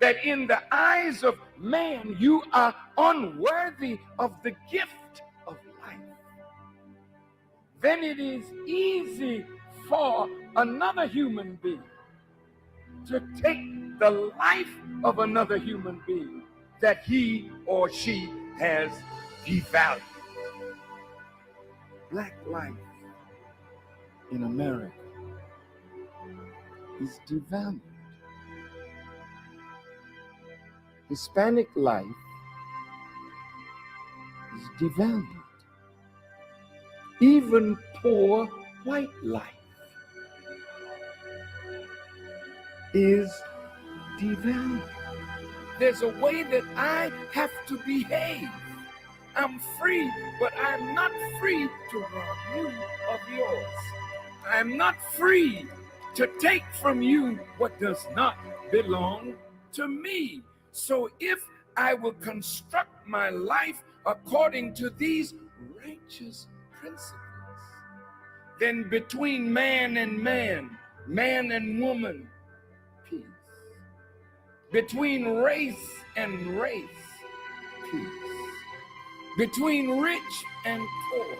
that in the eyes of man you are unworthy of the gift of life, then it is easy for another human being to take the life of another human being that he or she has devalued. Black life in America is devalued. Hispanic life is devalued. Even poor white life is devalued. There's a way that I have to behave. I'm free, but I'm not free to rob you of yours. I'm not free to take from you what does not belong to me. So if I will construct my life according to these righteous principles, then between man and man, man and woman, peace. Between race and race, peace. Between rich and poor,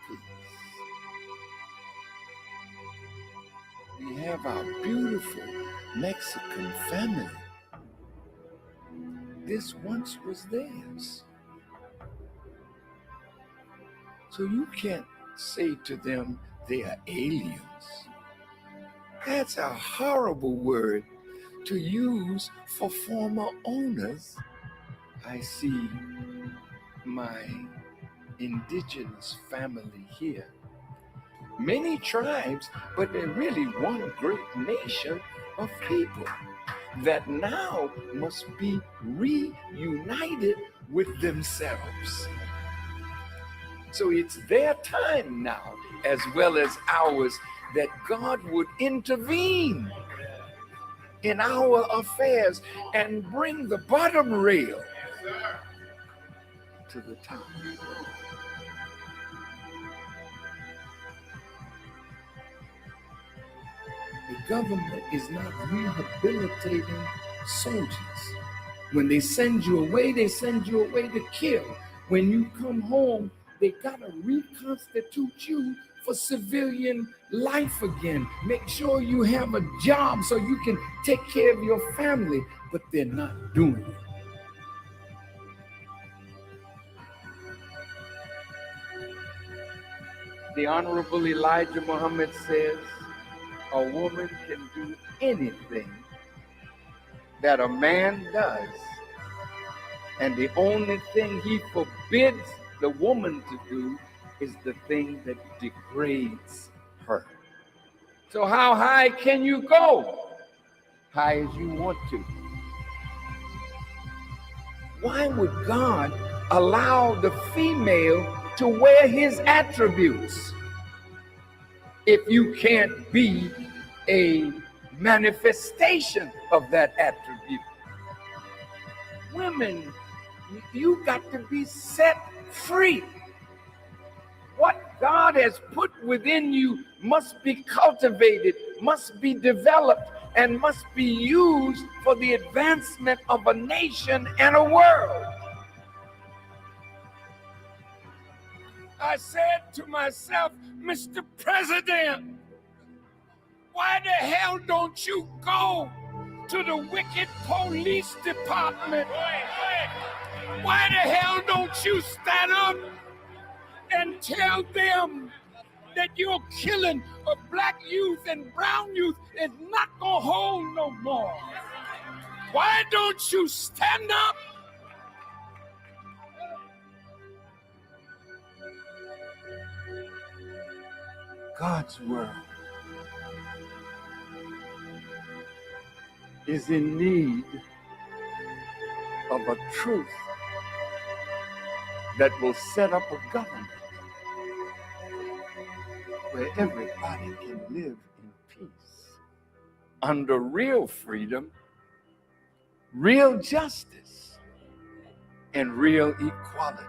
peace. We have our beautiful Mexican family. This once was theirs. So you can't say to them they are aliens. That's a horrible word to use for former owners. I see my indigenous family here. Many tribes, but they're really one great nation of people that now must be reunited with themselves. So it's their time now, as well as ours, that God would intervene in our affairs and bring the bottom rail to the top. The government is not rehabilitating soldiers. When they send you away to kill. When you come home, they gotta reconstitute you for civilian life again. Make sure you have a job so you can take care of your family, but they're not doing it. The Honorable Elijah Muhammad says, a woman can do anything that a man does, and the only thing he forbids the woman to do is the thing that degrades her. So how high can you go? High as you want to. Why would God allow the female to wear his attributes if you can't be a manifestation of that attribute? Women, you got to be set free. What God has put within you must be cultivated, must be developed, and must be used for the advancement of a nation and a world. I said to myself, Mr. President, why the hell don't you go to the wicked police department? Why the hell don't you stand up and tell them that your killing of black youth and brown youth is not gonna hold no more? Why don't you stand up? God's world is in need of a truth that will set up a government where everybody can live in peace under real freedom, real justice, and real equality.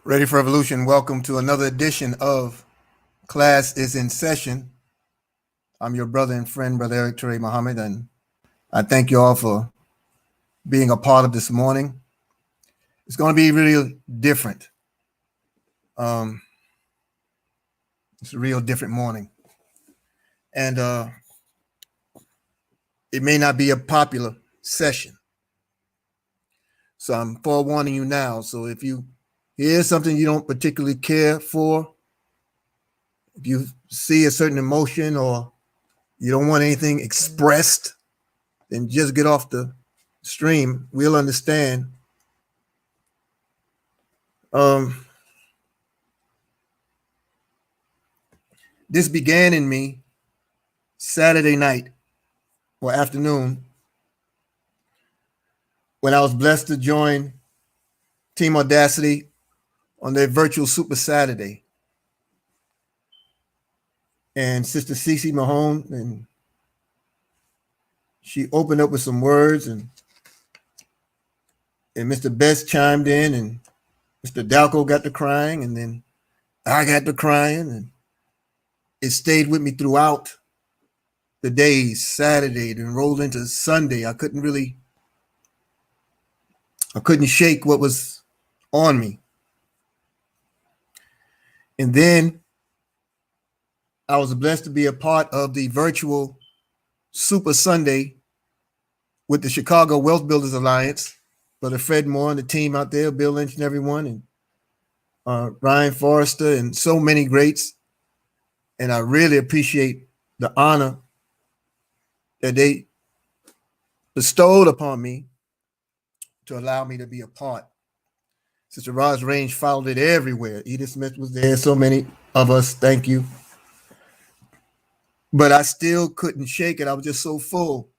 Ready for Evolution. Welcome to another edition of Class is in Session. I'm your brother and friend, Brother Eric Ture Muhammad, and I thank you all for being a part of this morning. It's going to be really different. It's a real different morning. And it may not be a popular session. So I'm forewarning you now. So if you hear something you don't particularly care for, if you see a certain emotion or you don't want anything expressed, then just get off the stream. We'll understand. This began in me Saturday night or afternoon when I was blessed to join Team Audacity on their virtual Super Saturday. And Sister Cece Mahone, and she opened up with some words, and Mr. Best chimed in, and Mr. Dalco got to crying, and then I got to crying, and it stayed with me throughout the days, Saturday, then rolled into Sunday. I couldn't shake what was on me. And then I was blessed to be a part of the virtual Super Sunday with the Chicago Wealth Builders Alliance, Brother Fred Moore and the team out there, Bill Lynch and everyone, and Ryan Forrester and so many greats. And I really appreciate the honor that they bestowed upon me to allow me to be a part. Sister Roz Range followed it everywhere. Edith Smith was there, so many of us, thank you. But I still couldn't shake it. I was just so full.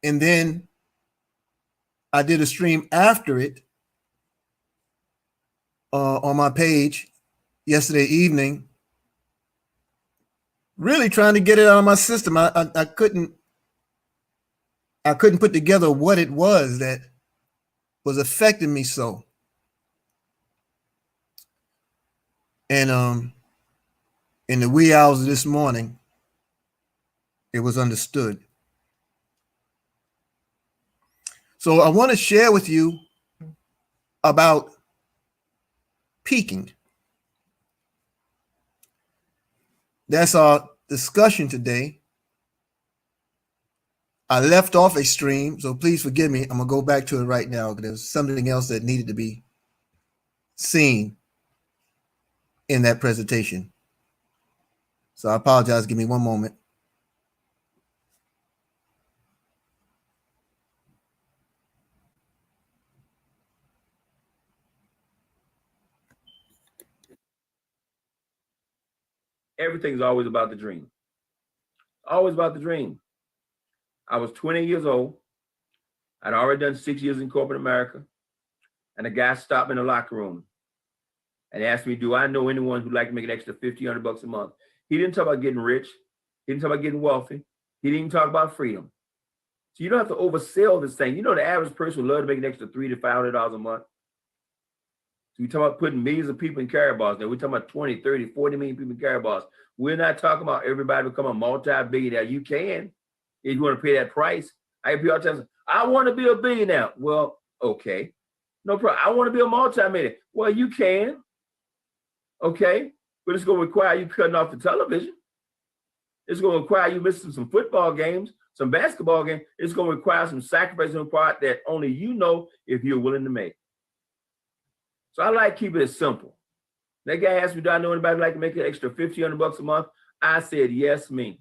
And then I did a stream after it on my page yesterday evening, really trying to get it out of my system. I couldn't put together what it was that was affecting me so. And in the wee hours of this morning, it was understood. So I want to share with you about peaking. That's our discussion today. I left off a stream, so please forgive me. I'm going to go back to it right now. There's something else that needed to be seen in that presentation. So I apologize. Give me one moment. Everything's always about the dream. Always about the dream. I was 20 years old. I'd already done 6 years in corporate America. And a guy stopped me in the locker room and asked me, do I know anyone who'd like to make an extra $1,500 a month? He didn't talk about getting rich. He didn't talk about getting wealthy. He didn't even talk about freedom. So you don't have to oversell this thing. You know, the average person would love to make an extra $300 to $500 a month. So we talk about putting millions of people in Karatbars. Now we're talking about 20, 30, 40 million people in Karatbars. We're not talking about everybody become a multi-billionaire. You can, if you want to pay that price. I have people telling me, I want to be a billionaire. Well, okay. No problem. I want to be a multi-millionaire. Well, you can. Okay. But it's going to require you cutting off the television. It's going to require you missing some football games, some basketball games. It's going to require some sacrifice on the part that only you know if you're willing to make. So I like keeping it simple. That guy asked me, do I know anybody like to make an extra $1,500 a month? I said, yes, me.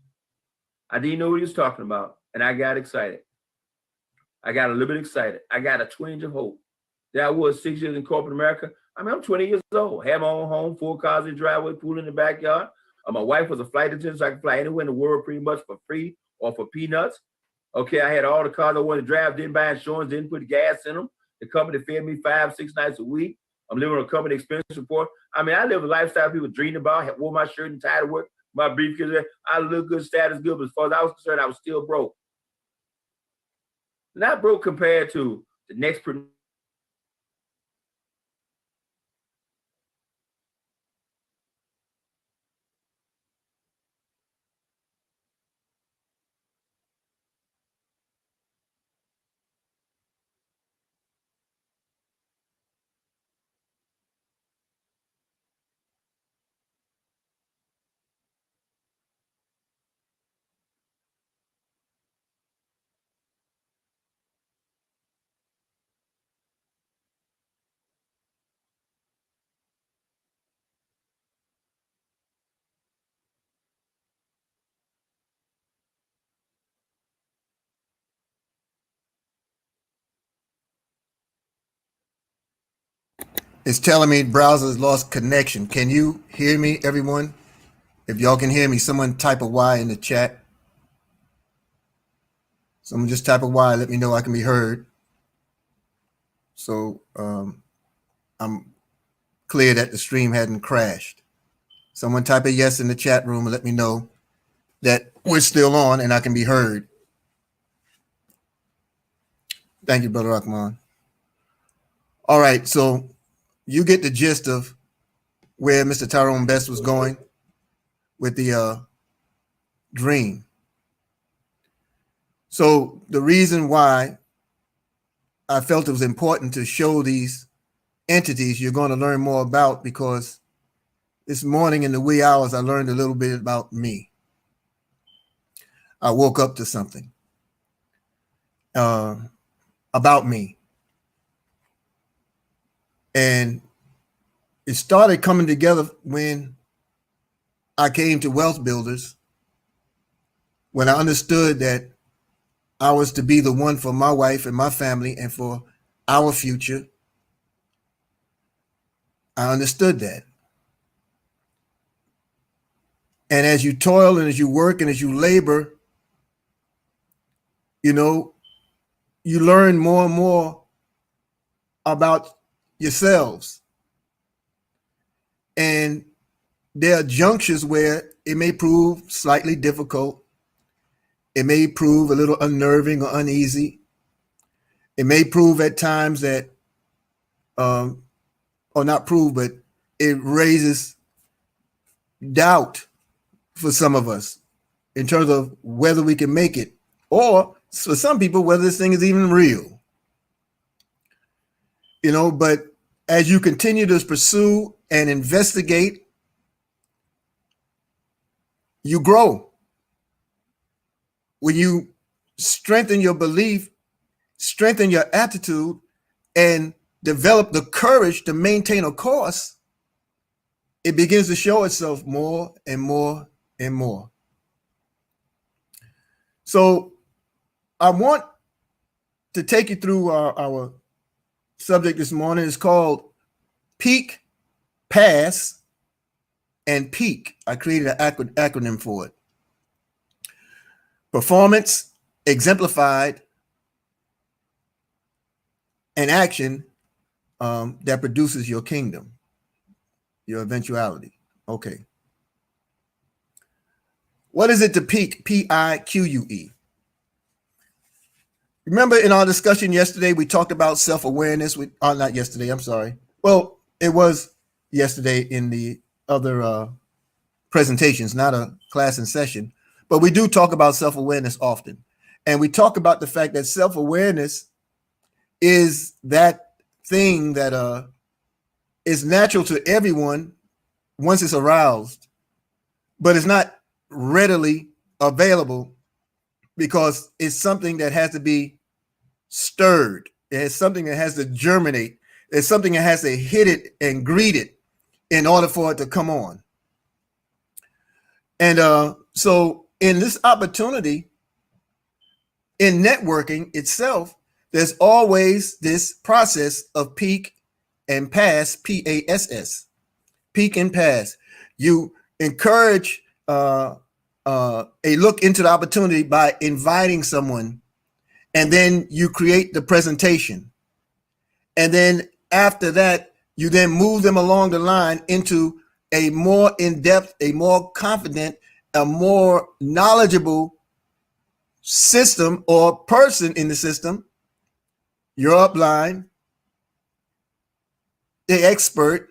I didn't know what he was talking about, and I got excited. I got a little bit excited. I got a twinge of hope. That I was 6 years in corporate America. I mean, I'm 20 years old. Had my own home, 4 cars in the driveway, pool in the backyard. My wife was a flight attendant, so I could fly anywhere in the world pretty much for free or for peanuts. Okay, I had all the cars I wanted to drive, didn't buy insurance, didn't put gas in them. The company fed me 5-6 nights a week. I'm living on a company expense report. I mean, I live a lifestyle people dreamed about. Wore my shirt and tie to work, my briefcase. I look good, status good, but as far as I was concerned, I was still broke. Not broke compared to the next person It's telling me browser has lost connection. Can you hear me, everyone? If y'all can hear me, someone type a Y in the chat. Someone just type a Y. Let me know I can be heard. So I'm clear that the stream hadn't crashed. Someone type a yes in the chat room and let me know that we're still on and I can be heard. Thank you, Brother Rahman. All right, so you get the gist of where Mr. Tyrone Best was going with the dream. So the reason why I felt it was important to show these entities you're going to learn more about, because this morning in the wee hours, I learned a little bit about me. I woke up to something about me. And it started coming together when I came to Wealth Builders, when I understood that I was to be the one for my wife and my family and for our future. I understood that. And as you toil and as you work and as you labor, you know, you learn more and more about yourselves. And there are junctures where it may prove slightly difficult. It may prove a little unnerving or uneasy. It may prove at times that, or not prove, but it raises doubt for some of us in terms of whether we can make it, or for some people, whether this thing is even real. You know, but as you continue to pursue and investigate, you grow. When you strengthen your belief, strengthen your attitude, and develop the courage to maintain a course, it begins to show itself more and more and more. So I want to take you through our subject this morning. It's called Pique, Pass, and Pique. I created an acronym for it. Performance exemplified an action that produces your kingdom, your eventuality. Okay. What is it to pique? P-I-Q-U-E. Remember in our discussion yesterday, we talked about self-awareness. Not yesterday, I'm sorry. Well, it was yesterday in the other presentations, not a class in session. But we do talk about self-awareness often. And we talk about the fact that self-awareness is that thing that is natural to everyone once it's aroused, but it's not readily available because it's something that has to be stirred. It's something that has to germinate. It's something that has to hit it and greet it in order for it to come on. And so in this opportunity, in networking itself, there's always this process of peak and pass, P-A-S-S, peak and pass. You encourage a look into the opportunity by inviting someone, and then you create the presentation. And then after that, you then move them along the line into a more in-depth, a more confident, a more knowledgeable system or person in the system. Your upline, the expert,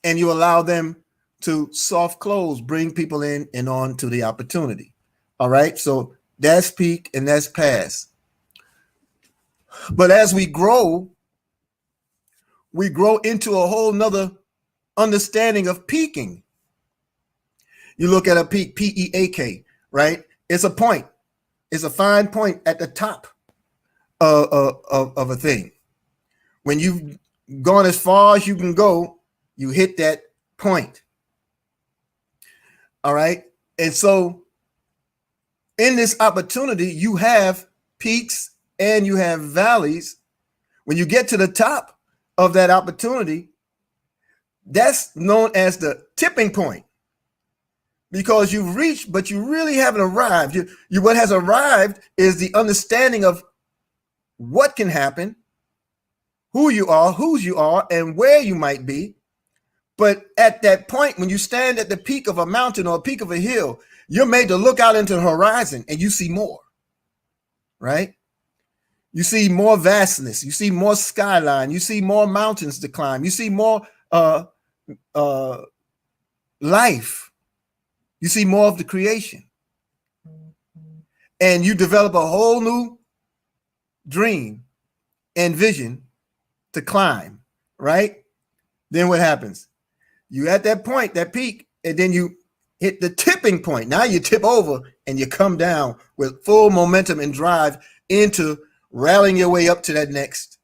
and you allow them to soft close, bring people in and on to the opportunity. All right, so that's peak and that's pass. But as we grow into a whole nother understanding of peaking. You look at a peak, P-E-A-K, right? It's a point. It's a fine point at the top of a thing. When you've gone as far as you can go, you hit that point. All right. And so in this opportunity, you have peaks and you have valleys. When you get to the top, of that opportunity, that's known as the tipping point, because you've reached, but you really haven't arrived. You what has arrived is the understanding of what can happen, who you are, whose you are, and where you might be. But at that point, when you stand at the peak of a mountain or a peak of a hill, you're made to look out into the horizon and you see more, right? You see more vastness. You see more skyline. You see more mountains to climb. You see more life. You see more of the creation. And you develop a whole new dream and vision to climb, right? Then what happens? You at that point, that peak, and then you hit the tipping point. Now you tip over and you come down with full momentum and drive into rallying your way up to that next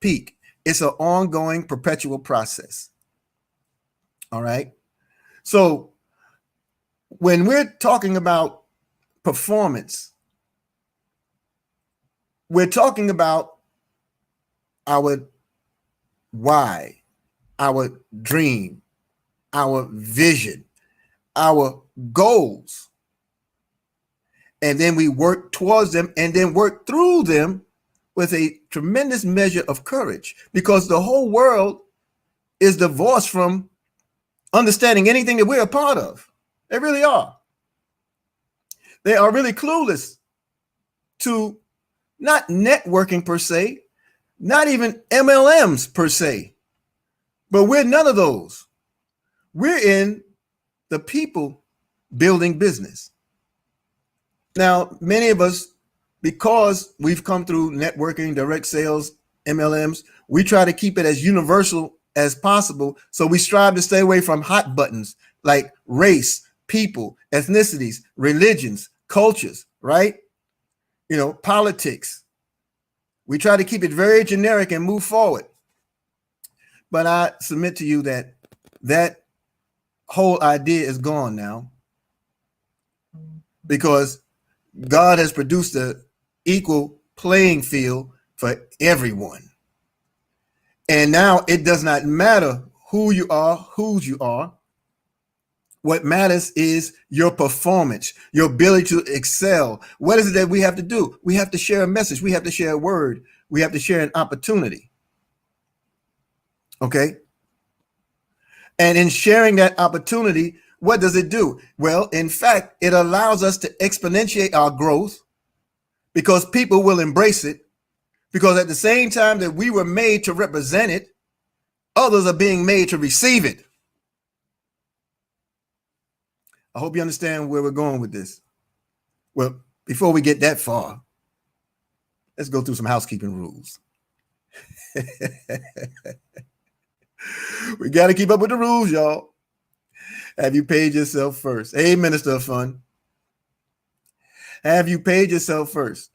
peak. It's an ongoing, perpetual process. All right. So when we're talking about performance, we're talking about our why, our dream, our vision, our goals. And then we work towards them and then work through them with a tremendous measure of courage, because the whole world is divorced from understanding anything that we're a part of. They really are. They are really clueless to not networking per se, not even MLMs per se, but we're none of those. We're in the people building business. Now, many of us, because we've come through networking, direct sales, MLMs, we try to keep it as universal as possible. So we strive to stay away from hot buttons like race, people, ethnicities, religions, cultures, right? You know, politics. We try to keep it very generic and move forward. But I submit to you that that whole idea is gone now, because God has produced an equal playing field for everyone. And now it does not matter who you are, whose you are. What matters is your performance, your ability to excel. What is it that we have to do? We have to share a message. We have to share a word. We have to share an opportunity. Okay? And in sharing that opportunity, what does it do? Well, in fact, it allows us to exponentiate our growth, because people will embrace it, because at the same time that we were made to represent it, others are being made to receive it. I hope you understand where we're going with this. Well, before we get that far, let's go through some housekeeping rules. We got to keep up with the rules, y'all. Have you paid yourself first? Hey, Minister of Fun. Have you paid yourself first?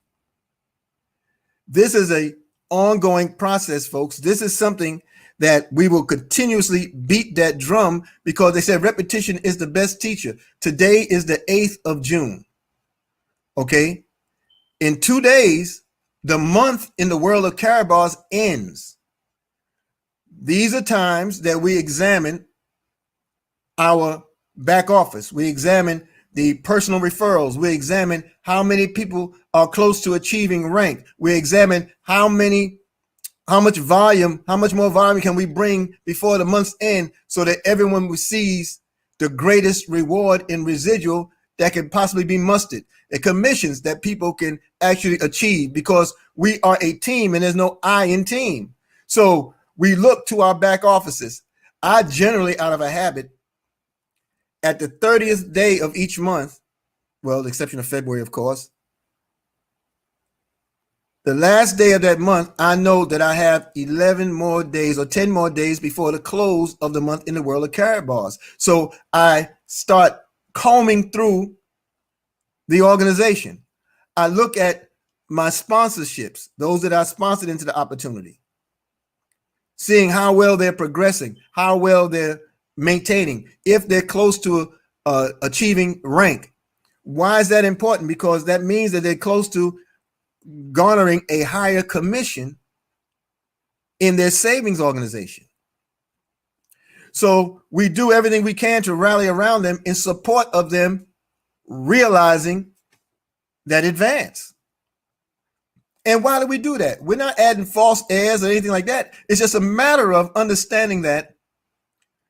This is an ongoing process, folks. This is something that we will continuously beat that drum, because they said repetition is the best teacher. Today is the 8th of June. Okay. In 2 days, the month in the world of Karatbars ends. These are times that we examine our back office. We examine the personal referrals. We examine how many people are close to achieving rank. We examine how much more volume can we bring before the month's end, so that everyone receives the greatest reward in residual that can possibly be mustered. The commissions that people can actually achieve, because we are a team and there's no I in team. So we look to our back offices. I generally, out of a habit, at the 30th day of each month, well, the exception of February, of course, the last day of that month, I know that I have 11 more days or 10 more days before the close of the month in the world of Karatbars. So I start combing through the organization. I look at my sponsorships, those that I sponsored into the opportunity, seeing how well they're progressing, how well they're maintaining, if they're close to achieving rank. Why is that important? Because that means that they're close to garnering a higher commission in their savings organization. So we do everything we can to rally around them in support of them realizing that advance. And why do we do that? We're not adding false airs or anything like that. It's just a matter of understanding that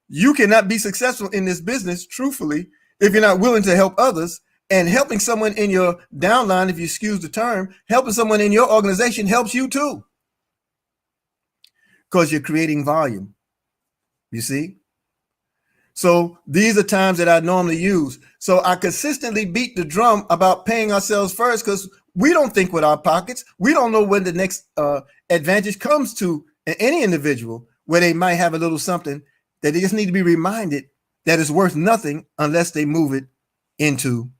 you cannot be successful in this business, truthfully, if you're not willing to help others. And helping someone in your downline, if you excuse the term, helping someone in your organization helps you too, because you're creating volume. You see? So these are times that I normally use. So I consistently beat the drum about paying ourselves first, because we don't think with our pockets. We don't know when the next advantage comes to any individual, where they might have a little something that they just need to be reminded that is worth nothing unless they move it into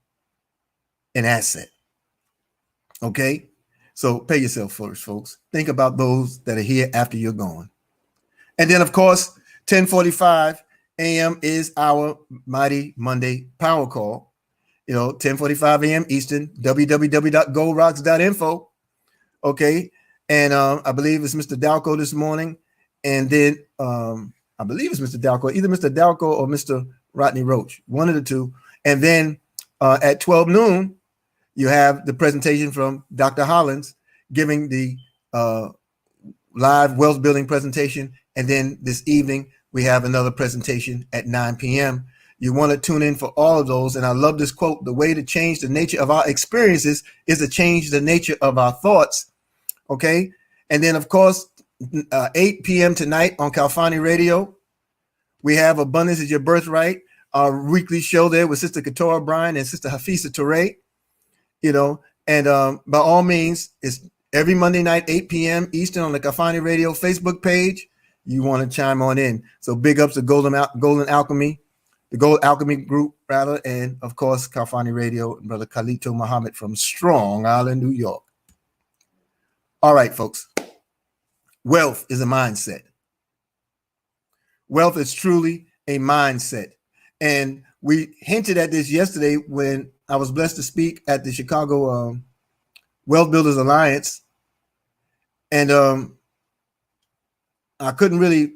an asset. Okay? So pay yourself first, folks. Think about those that are here after you're gone. And then, of course, 10:45 a.m. is our Mighty Monday Power Call. 10:45 a.m. Eastern, www.goldrocks.info. Okay? And I believe it's Mr. Dalco this morning. And then I believe it's Mr. Dalco, either Mr. Dalco or Mr. Rodney Roach, one of the two. And then at 12 noon, you have the presentation from Dr. Hollins giving the live wealth building presentation. And then this evening, we have another presentation at 9 p.m. You want to tune in for all of those. And I love this quote: the way to change the nature of our experiences is to change the nature of our thoughts. Okay. And then, of course, 8 p.m. tonight on Kalfani Radio, we have Abundance is Your Birthright, our weekly show there with Sister Katora Bryan and Sister Hafisa Touré. And by all means, it's every Monday night, 8 p.m. Eastern on the Kalfani Radio Facebook page. You want to chime on in. So big ups to Golden Alchemy, the Gold Alchemy Group, rather, and of course, Kalfani Radio and Brother Khalito Muhammad from Strong Island, New York. All right, folks. Wealth is a mindset. Wealth is truly a mindset. And we hinted at this yesterday when I was blessed to speak at the Chicago Wealth Builders Alliance. And I couldn't really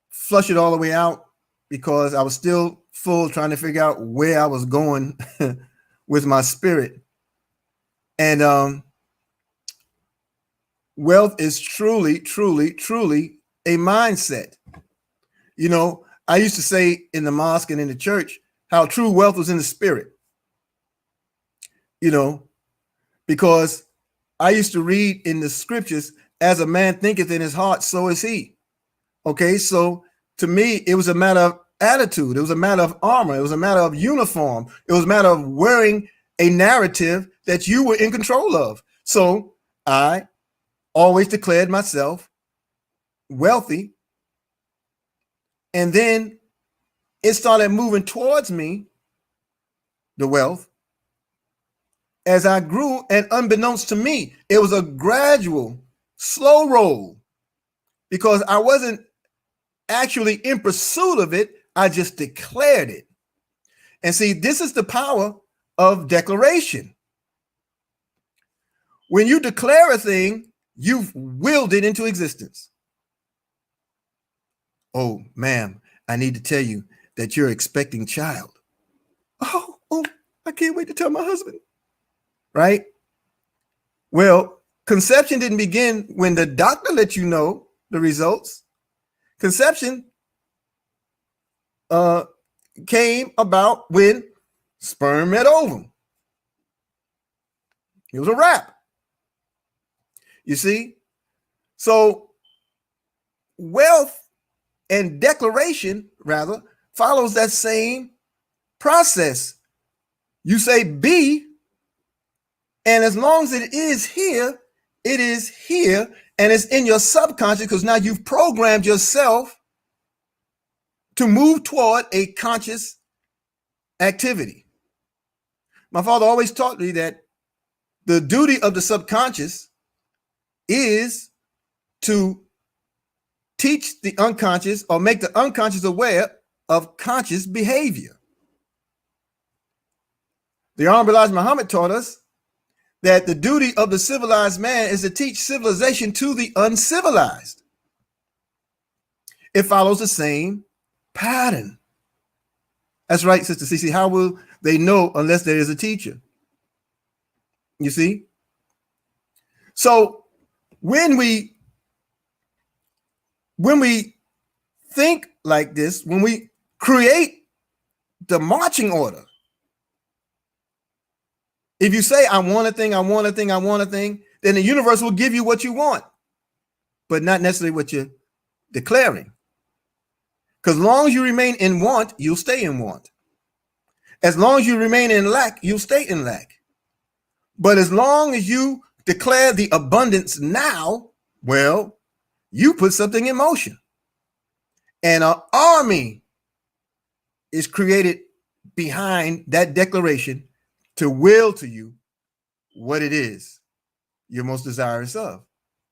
flush it all the way out because I was still full trying to figure out where I was going with my spirit. And wealth is truly, truly, truly a mindset. I used to say in the mosque and in the church how true wealth was in the spirit. Because I used to read in the scriptures, as a man thinketh in his heart, so is he. Okay, so to me, it was a matter of attitude. It was a matter of armor. It was a matter of uniform. It was a matter of wearing a narrative that you were in control of. So I always declared myself wealthy. And then it started moving towards me, the wealth, as I grew, and unbeknownst to me, it was a gradual, slow roll, because I wasn't actually in pursuit of it. I just declared it. And see, this is the power of declaration. When you declare a thing, you've willed it into existence. Oh, ma'am, I need to tell you that you're expecting child. Oh, I can't wait to tell my husband. Right? Well, conception didn't begin when the doctor let you know the results. Conception came about when sperm met ovum. It was a wrap. You see? So wealth and declaration, rather, follows that same process. You say be, and as long as it is here, and it's in your subconscious, because now you've programmed yourself to move toward a conscious activity. My father always taught me that the duty of the subconscious is to teach the unconscious or make the unconscious aware of conscious behavior. The Honorable Elijah Muhammad taught us that the duty of the civilized man is to teach civilization to the uncivilized. It follows the same pattern. That's right, Sister Cece. How will they know unless there is a teacher? You see? So when we think like this, when we create the marching order, if you say, I want a thing, I want a thing, I want a thing, then the universe will give you what you want, but not necessarily what you're declaring. Because as long as you remain in want, you'll stay in want. As long as you remain in lack, you'll stay in lack. But as long as you declare the abundance now, well, you put something in motion. And an army is created behind that declaration to will to you what it is you're most desirous of.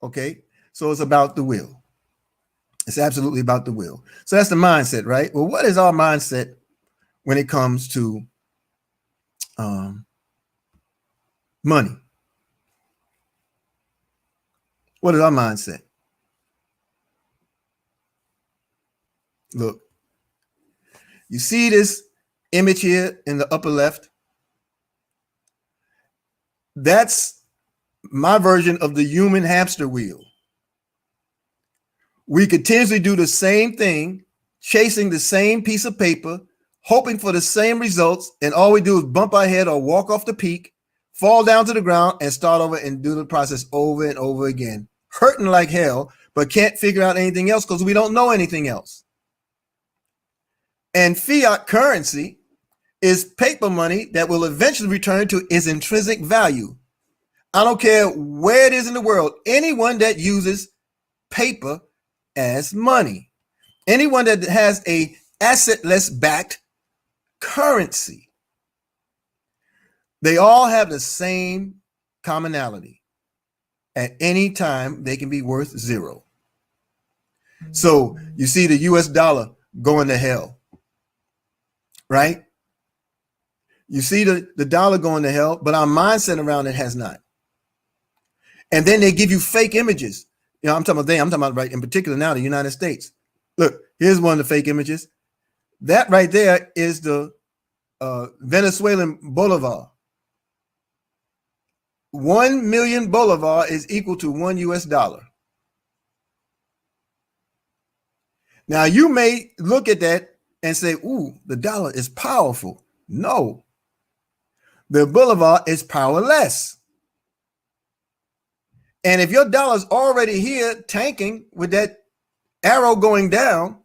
Okay? So it's about the will. It's absolutely about the will. So that's the mindset, right? Well, what is our mindset when it comes to money? What is our mindset? Look, you see this image here in the upper left? That's my version of the human hamster wheel. We continuously do the same thing, chasing the same piece of paper, hoping for the same results, and all we do is bump our head or walk off the peak, fall down to the ground, and start over and do the process over and over again, hurting like hell, but can't figure out anything else because we don't know anything else. And fiat currency is paper money that will eventually return to its intrinsic value. I don't care where it is in the world, anyone that uses paper as money, anyone that has a assetless backed currency, they all have the same commonality. At any time, they can be worth zero. So you see the US dollar going to hell, right? You see the dollar going to hell, but our mindset around it has not. And then they give you fake images. You know, I'm talking about right in particular now, the United States. Look, here's one of the fake images. That right there is the Venezuelan bolivar. 1 million bolivar is equal to $1 US. Now you may look at that and say, ooh, the dollar is powerful. No, the bolivar is powerless. And if your dollar's already here tanking with that arrow going down,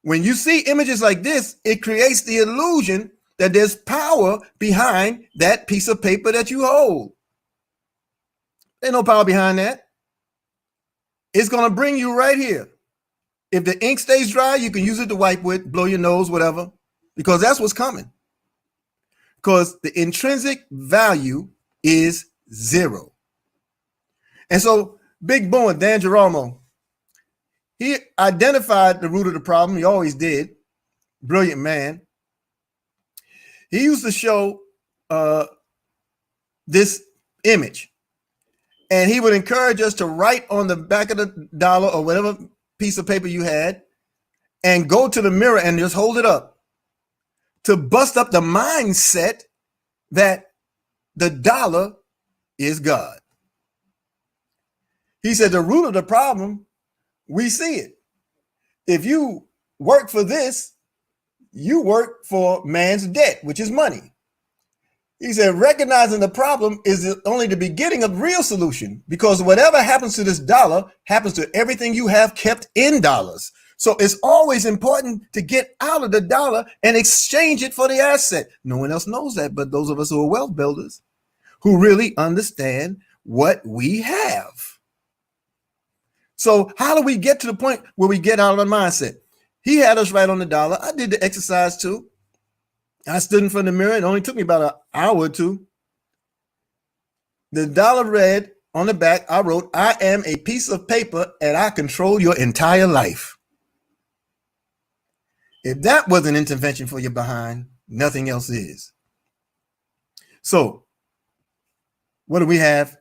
when you see images like this, it creates the illusion that there's power behind that piece of paper that you hold. There's no power behind that. It's going to bring you right here. If the ink stays dry, you can use it to wipe with, blow your nose, whatever, because that's what's coming. Because the intrinsic value is zero. And so Big Boy, Dan Geronimo, he identified the root of the problem. He always did. Brilliant man. He used to show this image, and he would encourage us to write on the back of the dollar or whatever piece of paper you had and go to the mirror and just hold it up to bust up the mindset that the dollar is God. He said the root of the problem, we see it. If you work for this, you work for man's debt, which is money. He said recognizing the problem is only the beginning of real solution, because whatever happens to this dollar happens to everything you have kept in dollars. So it's always important to get out of the dollar and exchange it for the asset. No one else knows that but those of us who are wealth builders, who really understand what we have. So how do we get to the point where we get out of the mindset? He had us write on the dollar. I did the exercise too. I stood in front of the mirror. It only took me about an hour or two. The dollar read on the back, I wrote, I am a piece of paper and I control your entire life. If that was an intervention for your behind, nothing else is. So What do we have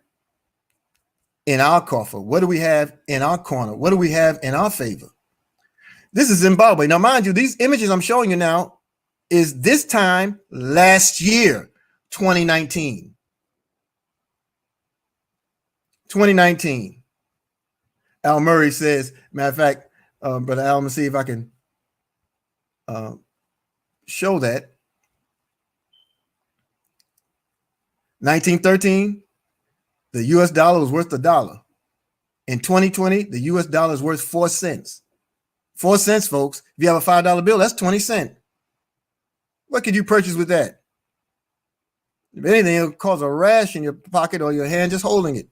in our coffer? What do we have in our corner? What do we have in our favor? This is Zimbabwe. Now, mind you, these images I'm showing you now is this time last year, 2019. 2019. Al Murray says, matter of fact, Brother Al, let me see if I can show that. 1913, the US dollar was worth $1. In 2020, the US dollar is worth 4 cents. 4 cents, folks. If you have a $5 bill, that's 20 cents. What could you purchase with that? If anything, it'll cause a rash in your pocket or your hand just holding it.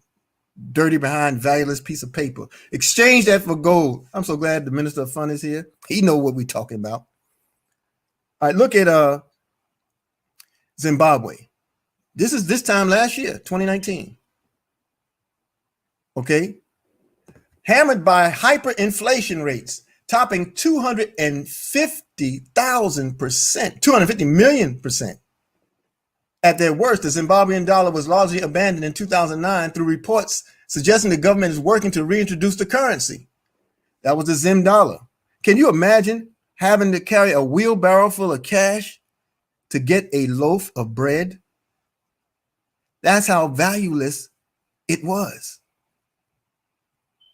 Dirty behind, valueless piece of paper. Exchange that for gold. I'm so glad the Minister of Fun is here. He knows what we're talking about. All right, look at Zimbabwe. This is this time last year, 2019. Okay. Hammered by hyperinflation rates, topping 250,000%, 250 million%. At their worst, the Zimbabwean dollar was largely abandoned in 2009 through reports suggesting the government is working to reintroduce the currency. That was the Zim dollar. Can you imagine having to carry a wheelbarrow full of cash to get a loaf of bread? That's how valueless it was.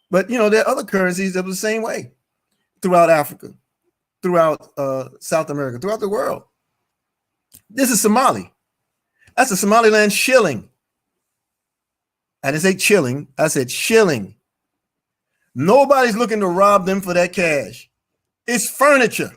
But, you know, there are other currencies that were the same way throughout Africa, throughout South America, throughout the world. This is Somali. That's a Somaliland shilling. I didn't say chilling. I said shilling. Nobody's looking to rob them for that cash. It's furniture.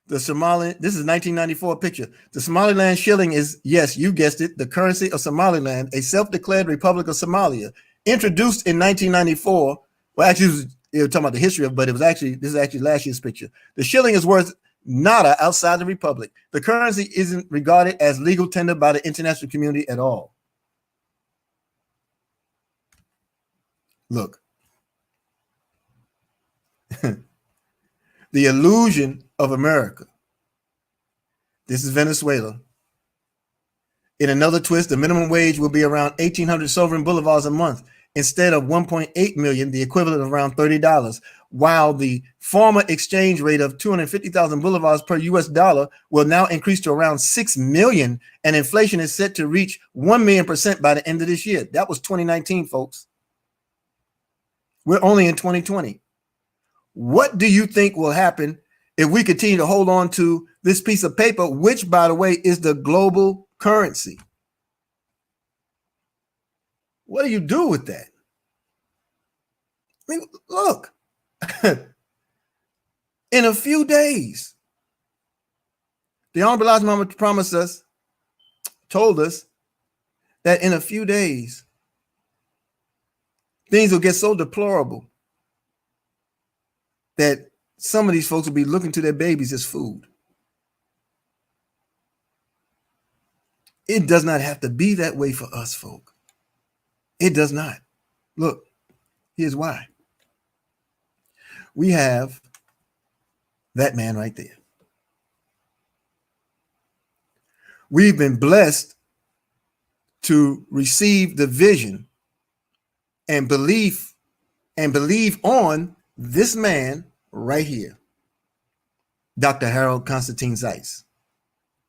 This is 1994 picture. The Somaliland shilling is, yes, you guessed it, the currency of Somaliland, a self-declared Republic of Somalia, introduced in 1994. Well, actually, we're talking about the history of it, but this is actually last year's picture. The shilling is worth nada outside the Republic. The currency isn't regarded as legal tender by the international community at all. Look. The illusion of America. This is Venezuela. In another twist, the minimum wage will be around 1,800 sovereign bolivars a month instead of 1.8 million, the equivalent of around $30, while the former exchange rate of 250,000 bolivars per US dollar will now increase to around 6 million, and inflation is set to reach 1 million% by the end of this year. That was 2019, folks. We're only in 2020. What do you think will happen if we continue to hold on to this piece of paper, which, by the way, is the global currency? What do you do with that? I mean, look, in a few days, the Honorable Elijah Muhammad told us that in a few days, things will get so deplorable that some of these folks will be looking to their babies as food. It does not have to be that way for us, folk. It does not. Look, here's why. We have that man right there. We've been blessed to receive the vision and believe on this man right here, Dr. Harold Constantine Zeiss.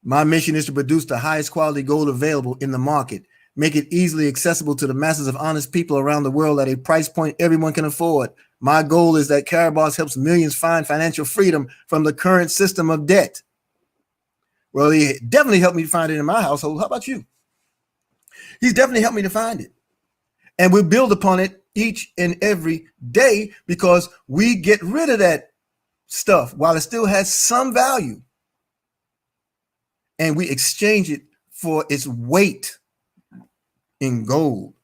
My mission is to produce the highest quality gold available in the market, make it easily accessible to the masses of honest people around the world at a price point everyone can afford. My goal is that Karatbars helps millions find financial freedom from the current system of debt. Well, he definitely helped me find it in my household. How about you? He's definitely helped me to find it. And we build upon it each and every day because we get rid of that stuff while it still has some value. And we exchange it for its weight in gold.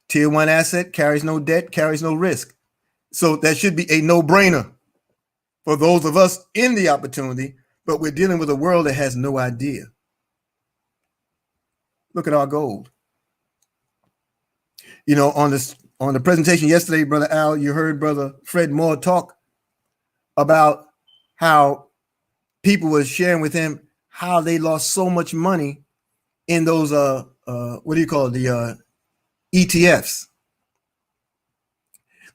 Tier 1 asset carries no debt, carries no risk. So that should be a no-brainer for those of us in the opportunity, but we're dealing with a world that has no idea. Look at our gold. You know, on the presentation yesterday, Brother Al, you heard Brother Fred Moore talk about how people were sharing with him how they lost so much money in those what do you call it, the ETFs.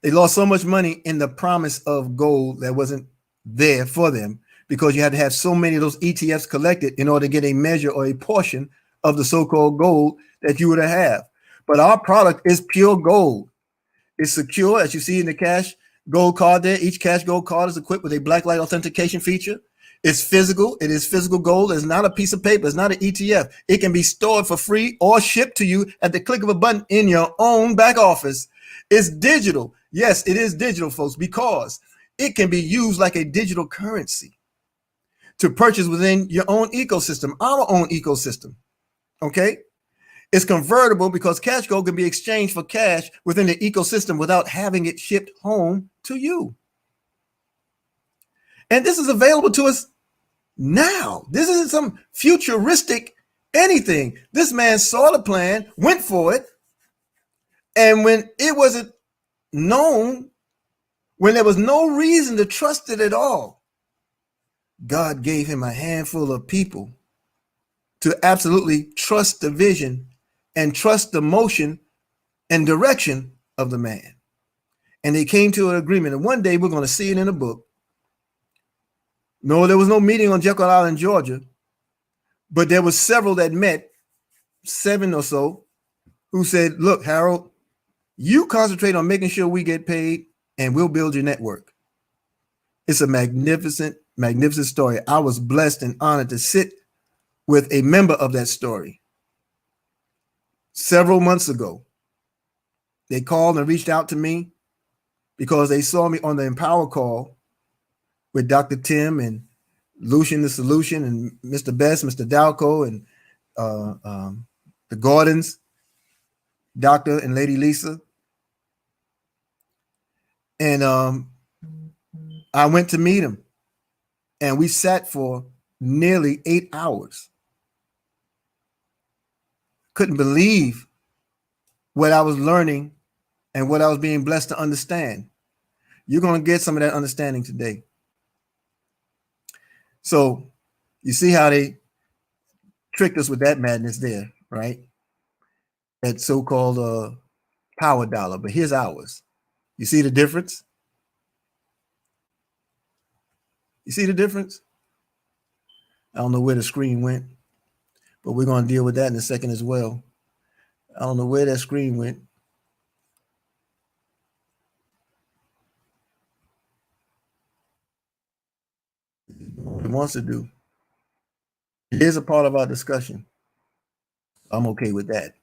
They lost so much money in the promise of gold that wasn't there for them, because you had to have so many of those ETFs collected in order to get a measure or a portion of the so-called gold that you would have. But our product is pure gold. It's secure, as you see in the cash gold card there. Each cash gold card is equipped with a black light authentication feature. It's physical. It is physical gold. It's not a piece of paper. It's not an ETF. It can be stored for free or shipped to you at the click of a button in your own back office. It's digital. Yes, it is digital, folks, because it can be used like a digital currency to purchase within your own ecosystem, our own ecosystem. Okay? It's convertible because cash gold can be exchanged for cash within the ecosystem without having it shipped home to you. And this is available to us now. This isn't some futuristic anything. This man saw the plan, went for it, and when it wasn't known, when there was no reason to trust it at all, God gave him a handful of people to absolutely trust the vision and trust the motion and direction of the man. And they came to an agreement. And one day we're going to see it in a book. No, there was no meeting on Jekyll Island, Georgia, but there was several that met, 7 or so, who said, look, Harold, you concentrate on making sure we get paid and we'll build your network. It's a magnificent, magnificent story. I was blessed and honored to sit with a member of that story. Several months ago, they called and reached out to me because they saw me on the Empower call with Dr. Tim and Lucian the Solution and Mr. Best, Mr. Dalco, and the Gordons, Dr. and Lady Lisa. And I went to meet him, and we sat for nearly 8 hours. Couldn't believe what I was learning and what I was being blessed to understand. You're going to get some of that understanding today. So you see how they tricked us with that madness there, right? That so-called power dollar, but here's ours. You see the difference? You see the difference? I don't know where the screen went, but we're going to deal with that in a second as well. I don't know where that screen went. It wants to do. It is a part of our discussion. I'm okay with that.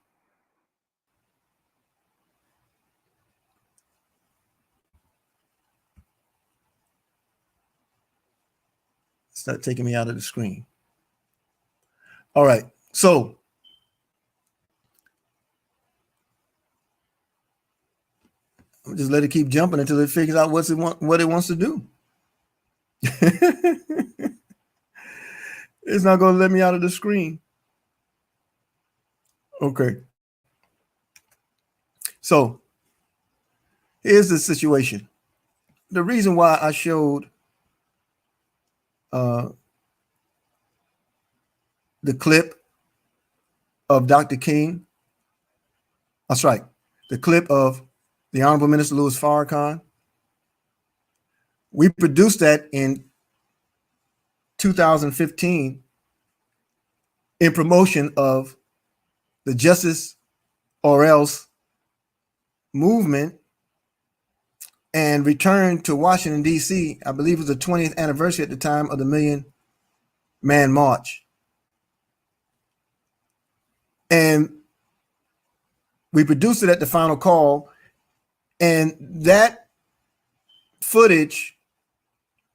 It's not taking me out of the screen. All right. So I'm just let it keep jumping until it figures out what it wants to do. It's not going to let me out of the screen. Okay. So here's the situation. The reason why I showed the clip of Dr. King. That's right. The clip of the Honorable Minister Louis Farrakhan. We produced that in 2015 in promotion of the Justice or Else movement and returned to Washington, D.C. I believe it was the 20th anniversary at the time of the Million Man March. And we produced it at the final call. And that footage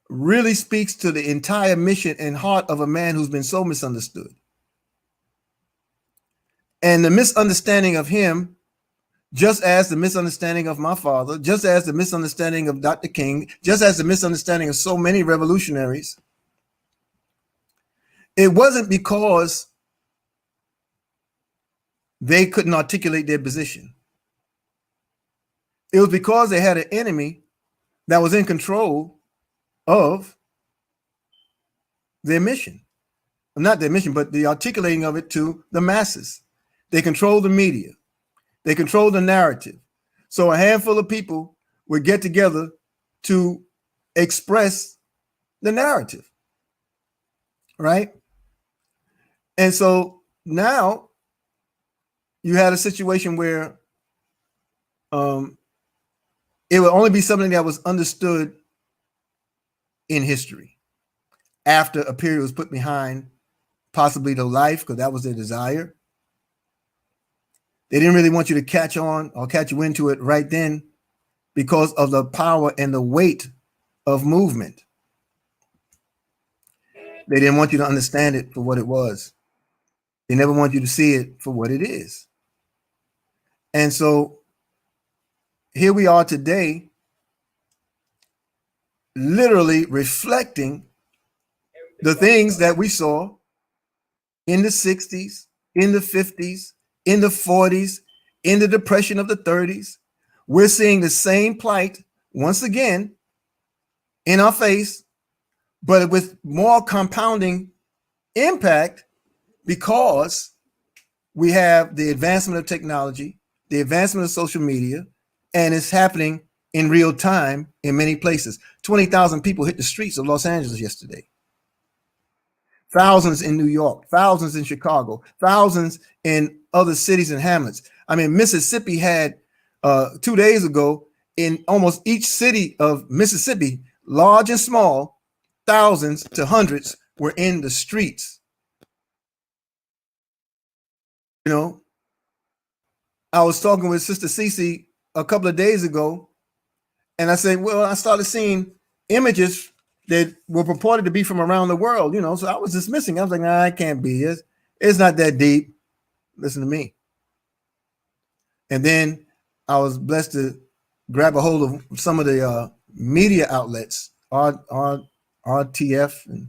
really speaks to the entire mission and heart of a man who's been so misunderstood. And the misunderstanding of him, just as the misunderstanding of my father, just as the misunderstanding of Dr. King, just as the misunderstanding of so many revolutionaries, it wasn't because they couldn't articulate their position. It was because they had an enemy that was in control of their mission. not the admission, but the articulating of it to the masses. They control the media. They control the narrative. So a handful of people would get together to express the narrative, right? And so now you had a situation where it would only be something that was understood in history after a period was put behind possibly the life, because that was their desire. They didn't really want you to catch on or catch you into it right then because of the power and the weight of movement. They didn't want you to understand it for what it was. They never want you to see it for what it is. And so here we are today, literally reflecting the things that we saw in the 60s, in the 50s, in the 40s, in the Depression of the 30s. We're seeing the same plight once again in our face, but with more compounding impact because we have the advancement of technology, the advancement of social media, and it's happening in real time in many places. 20,000 people hit the streets of Los Angeles yesterday. Thousands in New York, thousands in Chicago, thousands in other cities and hamlets. I mean, Mississippi had 2 days ago in almost each city of Mississippi, large and small, thousands to hundreds were in the streets. You know, I was talking with Sister Cece a couple of days ago, and I said, well, I started seeing images that were purported to be from around the world, you know, so I was dismissing. I was like, nah, it can't be. It's not that deep. Listen to me. And then I was blessed to grab a hold of some of the media outlets, RTF and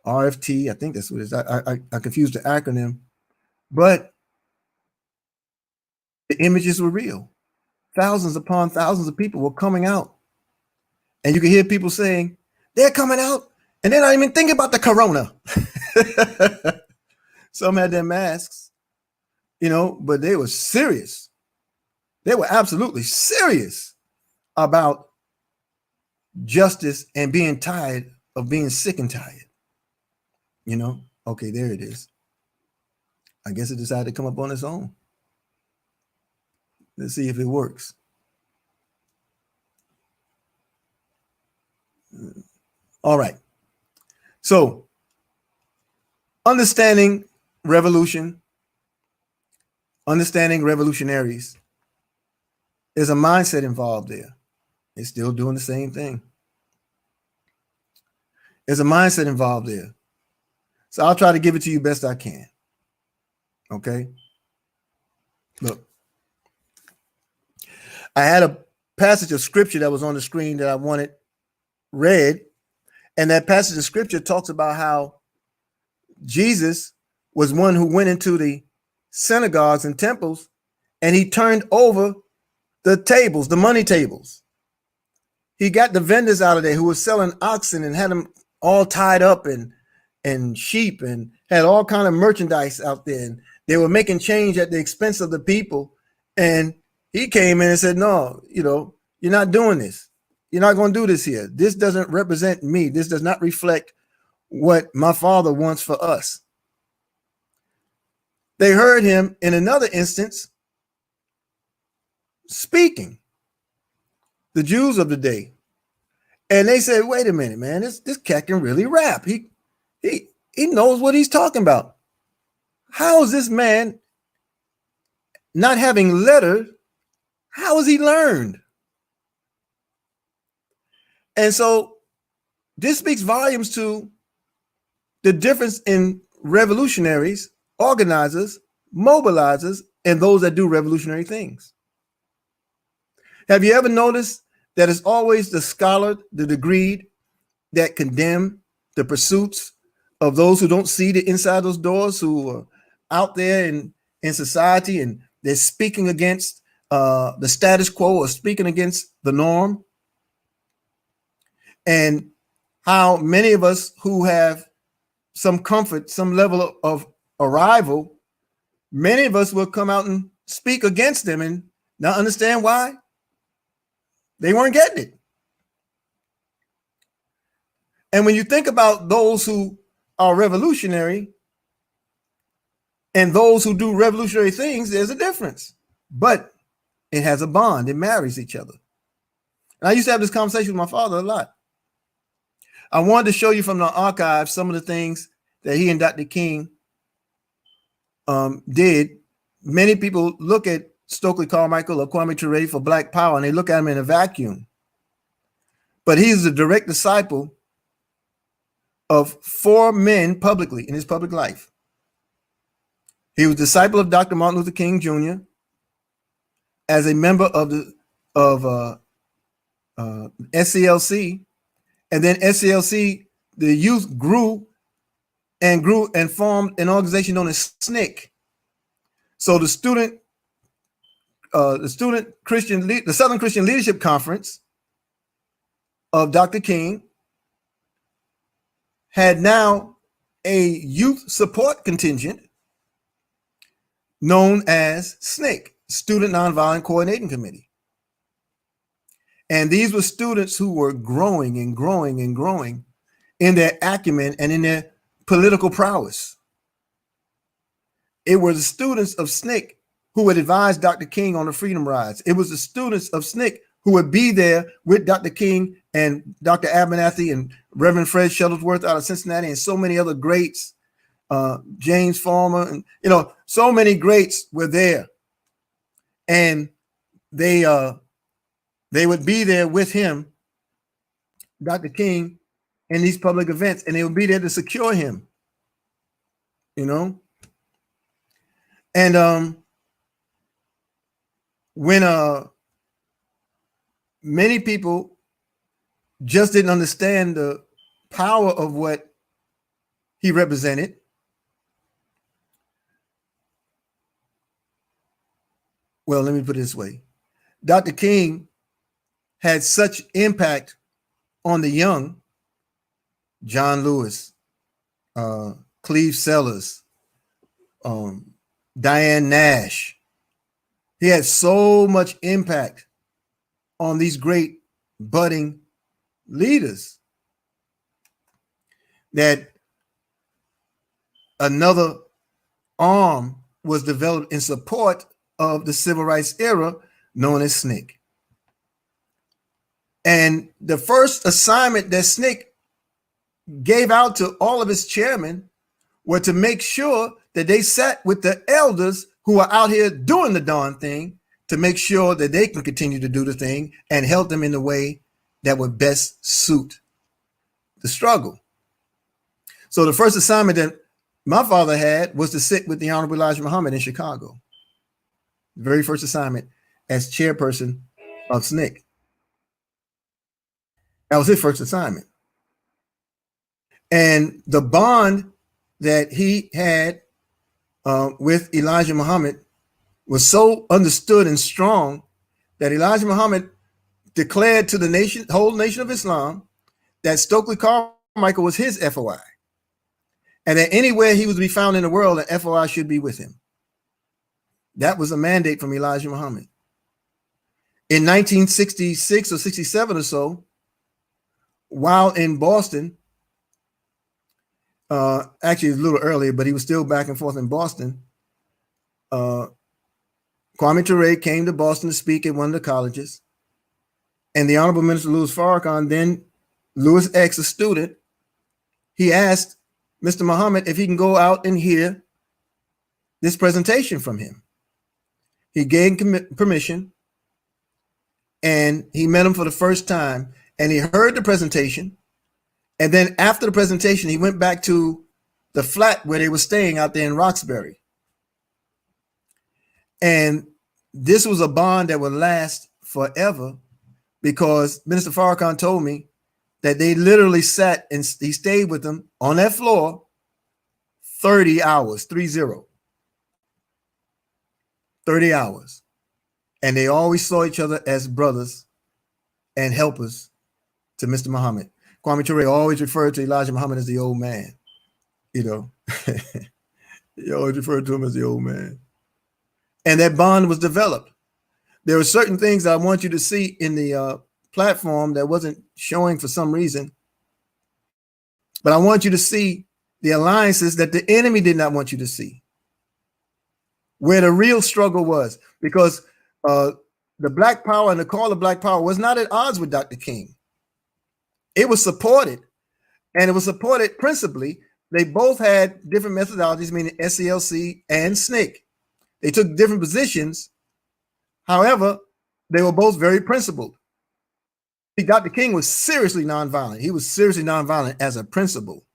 RFT. I think that's what it is. I confused the acronym, but the images were real. Thousands upon thousands of people were coming out. And you can hear people saying, they're coming out and they're not even thinking about the corona. Some had their masks, you know, but they were serious. They were absolutely serious about justice and being tired of being sick and tired. You know, okay, there it is. I guess it decided to come up on its own. Let's see if it works. All right. So, understanding revolution, understanding revolutionaries, there's a mindset involved there. It's still doing the same thing. There's a mindset involved there. So I'll try to give it to you best I can. Okay. Look, I had a passage of scripture that was on the screen that I wanted read. And that passage of scripture talks about how Jesus was one who went into the synagogues and temples and he turned over the tables, the money tables. He got the vendors out of there who were selling oxen and had them all tied up and sheep and had all kind of merchandise out there. And they were making change at the expense of the people. And he came in and said, no, you know, you're not doing this. You're not going to do this here. This doesn't represent me. This does not reflect what my Father wants for us. They heard him in another instance speaking, the Jews of the day. And they said, wait a minute, man, this cat can really rap. He knows what he's talking about. How is this man not having lettered? How has he learned? And so this speaks volumes to the difference in revolutionaries, organizers, mobilizers, and those that do revolutionary things. Have you ever noticed that it's always the scholar, the degreed, that condemn the pursuits of those who don't see the inside those doors, who are out there in society and they're speaking against the status quo or speaking against the norm? And how many of us who have some comfort, some level of arrival, many of us will come out and speak against them and not understand why they weren't getting it. And when you think about those who are revolutionary and those who do revolutionary things, there's a difference. But it has a bond. It marries each other. And I used to have this conversation with my father a lot. I wanted to show you from the archive some of the things that he and Dr. King did. Many people look at Stokely Carmichael or Kwame Ture for Black Power, and they look at him in a vacuum. But he's a direct disciple of 4 men publicly in his public life. He was a disciple of Dr. Martin Luther King Jr. as a member of SCLC, and then SCLC, the youth grew and formed an organization known as SNCC. So the Southern Christian Leadership Conference of Dr. King had now a youth support contingent known as SNCC, Student Nonviolent Coordinating Committee. And these were students who were growing and growing and growing in their acumen and in their political prowess. It was the students of SNCC who would advise Dr. King on the freedom rides. It was the students of SNCC who would be there with Dr. King and Dr. Abernathy and Reverend Fred Shuttlesworth out of Cincinnati and so many other greats, James Farmer, and so many greats were there. And they would be there with him, Dr. King, in these public events, and they would be there to secure him, And when many people just didn't understand the power of what he represented, well, let me put it this way. Dr. King had such impact on the young, John Lewis, Cleve Sellers, Diane Nash. He had so much impact on these great budding leaders that another arm was developed in support of the civil rights era known as SNCC. And the first assignment that SNCC gave out to all of its chairmen were to make sure that they sat with the elders who are out here doing the darn thing to make sure that they can continue to do the thing and help them in the way that would best suit the struggle. So the first assignment that my father had was to sit with the Honorable Elijah Muhammad in Chicago. The very first assignment as chairperson of SNCC. That was his first assignment. And the bond that he had with Elijah Muhammad was so understood and strong that Elijah Muhammad declared to the whole nation of Islam that Stokely Carmichael was his FOI, and that anywhere he was to be found in the world, an FOI should be with him. That was a mandate from Elijah Muhammad. In 1966 or 67 or so, while in Boston, actually a little earlier, but he was still back and forth in Boston, Kwame Ture came to Boston to speak at one of the colleges, and the Honorable Minister Louis Farrakhan, then Louis X, a student, he asked Mr. Muhammad if he can go out and hear this presentation from him. He gave permission, and he met him for the first time, and he heard the presentation. And then after the presentation, he went back to the flat where they were staying out there in Roxbury. And this was a bond that would last forever, because Minister Farrakhan told me that they literally sat and he stayed with them on that floor 30 hours, 30 hours. And they always saw each other as brothers and helpers to Mr. Muhammad. Kwame Ture always referred to Elijah Muhammad as the old man. You know, you always refer to him as the old man. And that bond was developed. There are certain things I want you to see in the platform that wasn't showing for some reason. But I want you to see the alliances that the enemy did not want you to see, where the real struggle was, because the Black Power and the call of Black Power was not at odds with Dr. King. It was supported, and it was supported principally. They both had different methodologies, meaning SCLC and SNCC. They took different positions. However, they were both very principled. Dr. King was seriously nonviolent. He was seriously nonviolent as a principle.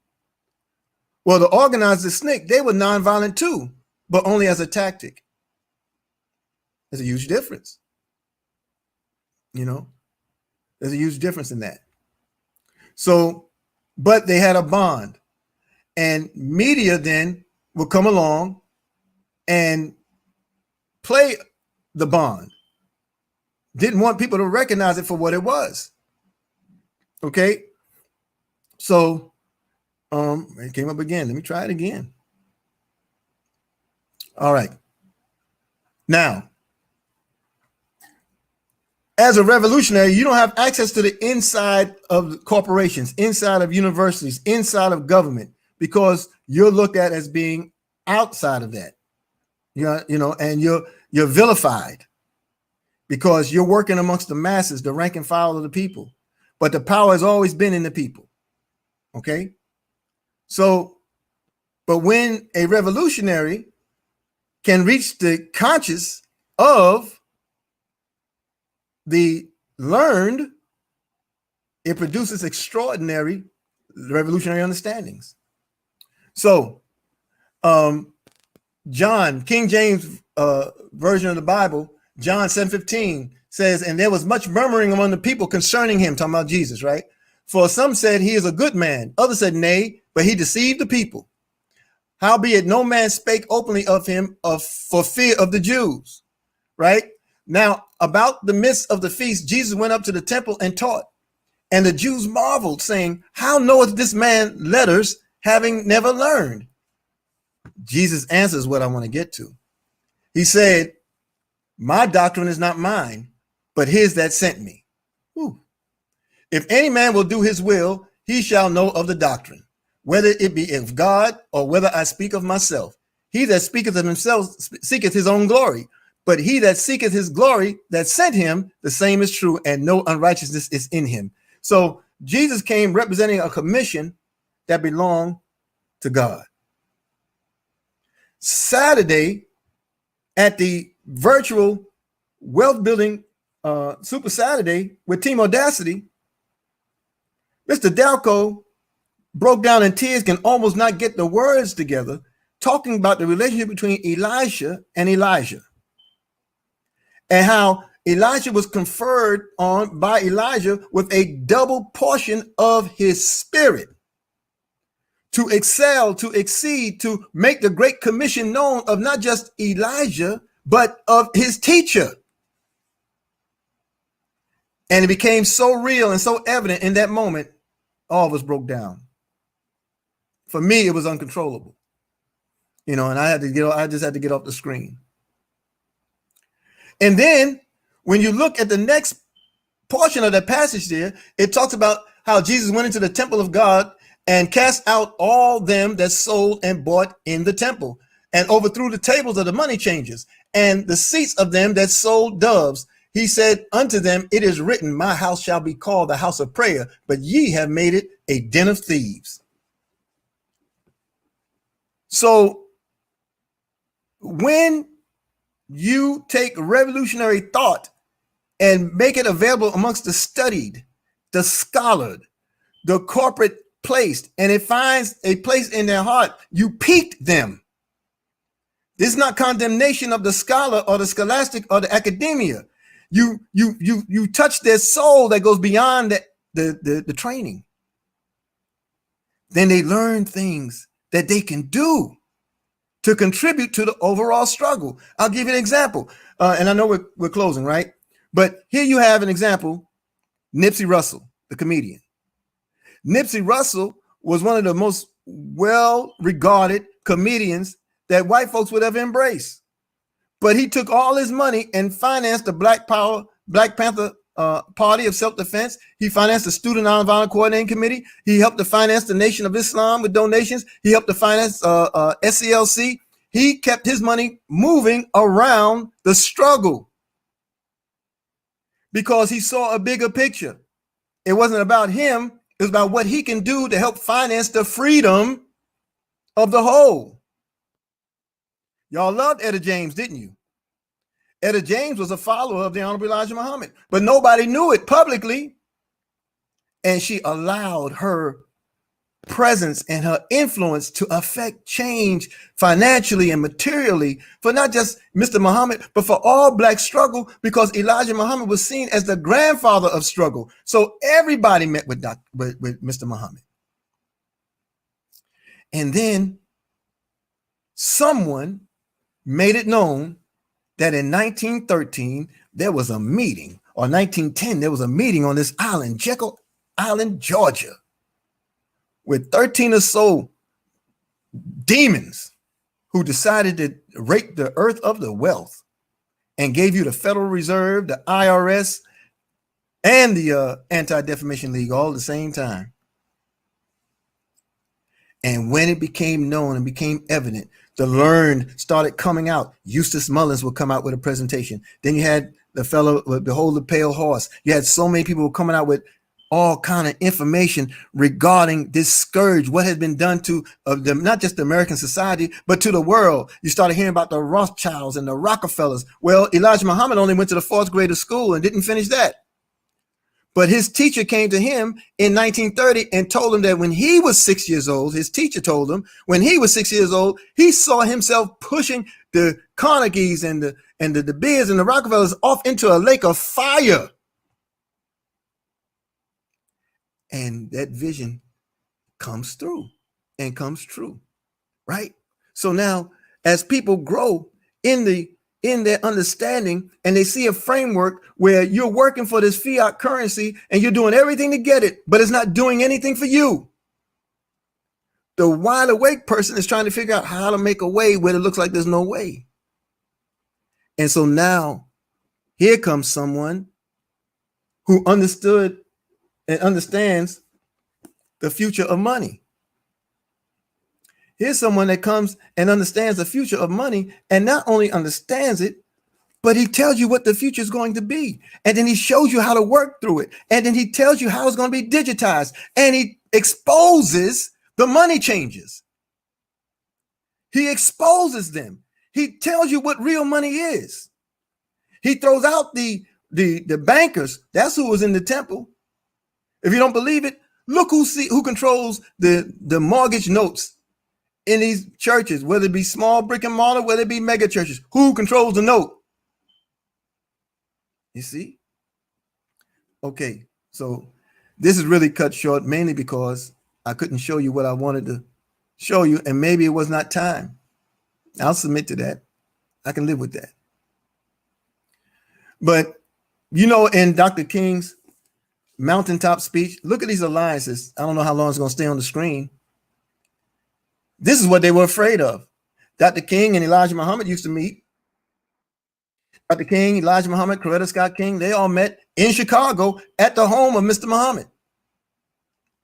Well, the organizers of SNCC, they were nonviolent too, but only as a tactic. There's a huge difference. You know, there's a huge difference in that. So, but they had a bond, and media then would come along and play the bond. Didn't want people to recognize it for what it was. Okay. So it came up again. Let me try it again. All right. Now, as a revolutionary, you don't have access to the inside of corporations, inside of universities, inside of government, because you're looked at as being outside of that. You know, and you're vilified, because you're working amongst the masses, the rank and file of the people. But the power has always been in the people. Okay? So, but when a revolutionary can reach the conscious of the learned, it produces extraordinary revolutionary understandings. So, John, King James version of the Bible, John 7:15 says, and there was much murmuring among the people concerning him, talking about Jesus, right? For some said he is a good man. Others said, nay, but he deceived the people. Howbeit no man spake openly of him for fear of the Jews, right? Now, about the midst of the feast, Jesus went up to the temple and taught. And the Jews marveled, saying, how knoweth this man letters, having never learned? Jesus answers what I want to get to. He said, my doctrine is not mine, but his that sent me. Whew. If any man will do his will, he shall know of the doctrine, whether it be of God or whether I speak of myself. He that speaketh of himself seeketh his own glory, but he that seeketh his glory that sent him, the same is true, and no unrighteousness is in him. So Jesus came representing a commission that belonged to God. Saturday at the virtual wealth building Super Saturday with Team Audacity, Mr. Dalco broke down in tears, can almost not get the words together, talking about the relationship between Elisha and Elijah, and how Elijah was conferred on by Elijah with a double portion of his spirit to excel, to exceed, to make the great commission known of not just Elijah, but of his teacher. And it became so real and so evident in that moment, all of us broke down. For me, it was uncontrollable, you know, and I just had to get off the screen. And then when you look at the next portion of that passage there, it talks about how Jesus went into the temple of God and cast out all them that sold and bought in the temple, and overthrew the tables of the money changers and the seats of them that sold doves. He said unto them, it is written, my house shall be called the house of prayer, but ye have made it a den of thieves. So when you take revolutionary thought and make it available amongst the studied, the scholared, the corporate placed, and it finds a place in their heart, you piqued them. This is not condemnation of the scholar or the scholastic or the academia. You touch their soul that goes beyond the training. Then they learn things that they can do to contribute to the overall struggle. I'll give you an example. And I know we're closing, right? But here you have an example, Nipsey Russell, the comedian. Nipsey Russell was one of the most well-regarded comedians that white folks would ever embrace. But he took all his money and financed the Black Panther Party of Self-Defense. He financed the Student Nonviolent Coordinating Committee. He helped to finance the Nation of Islam with donations. He helped to finance SCLC. He kept his money moving around the struggle because he saw a bigger picture. It wasn't about him. It was about what he can do to help finance the freedom of the whole. Y'all loved Etta James, didn't you? Etta James was a follower of the Honorable Elijah Muhammad, but nobody knew it publicly. And she allowed her presence and her influence to affect change financially and materially for not just Mr. Muhammad, but for all Black struggle, because Elijah Muhammad was seen as the grandfather of struggle. So everybody met with Mr. Muhammad. And then someone made it known that in 1913, there was a meeting, or 1910, there was a meeting on this island, Jekyll Island, Georgia, with 13 or so demons who decided to rape the earth of the wealth and gave you the Federal Reserve, the IRS, and the Anti-Defamation League all at the same time. And when it became known and became evident, the learned started coming out. Eustace Mullins would come out with a presentation. Then you had the fellow with Behold the Pale Horse. You had so many people coming out with all kind of information regarding this scourge, what has been done to not just the American society, but to the world. You started hearing about the Rothschilds and the Rockefellers. Well, Elijah Muhammad only went to the 4th grade of school and didn't finish that. But his teacher came to him in 1930 and told him that when he was 6 years old, his teacher told him when he was 6 years old, he saw himself pushing the Carnegies and the De Beers and the Rockefellers off into a lake of fire. And that vision comes through and comes true, right? So now, as people grow in their understanding and they see a framework where you're working for this fiat currency and you're doing everything to get it, but it's not doing anything for you. The wide awake person is trying to figure out how to make a way where it looks like there's no way. And so now here comes someone who understood and understands the future of money. Here's someone that comes and understands the future of money, and not only understands it, but he tells you what the future is going to be. And then he shows you how to work through it. And then he tells you how it's going to be digitized. And he exposes the money changes. He exposes them. He tells you what real money is. He throws out the bankers. That's who was in the temple. If you don't believe it, look who controls the mortgage notes in these churches, whether it be small brick and mortar, whether it be mega churches. Who controls the note? You see? Okay, so this is really cut short mainly because I couldn't show you what I wanted to show you, and maybe it was not time. I'll submit to that. I can live with that. But, you know, in Dr. King's mountaintop speech, look at these alliances. I don't know how long it's going to stay on the screen. This is what they were afraid of. Dr. King and Elijah Muhammad used to meet. Dr. King, Elijah Muhammad, Coretta Scott King, they all met in Chicago at the home of Mr. Muhammad.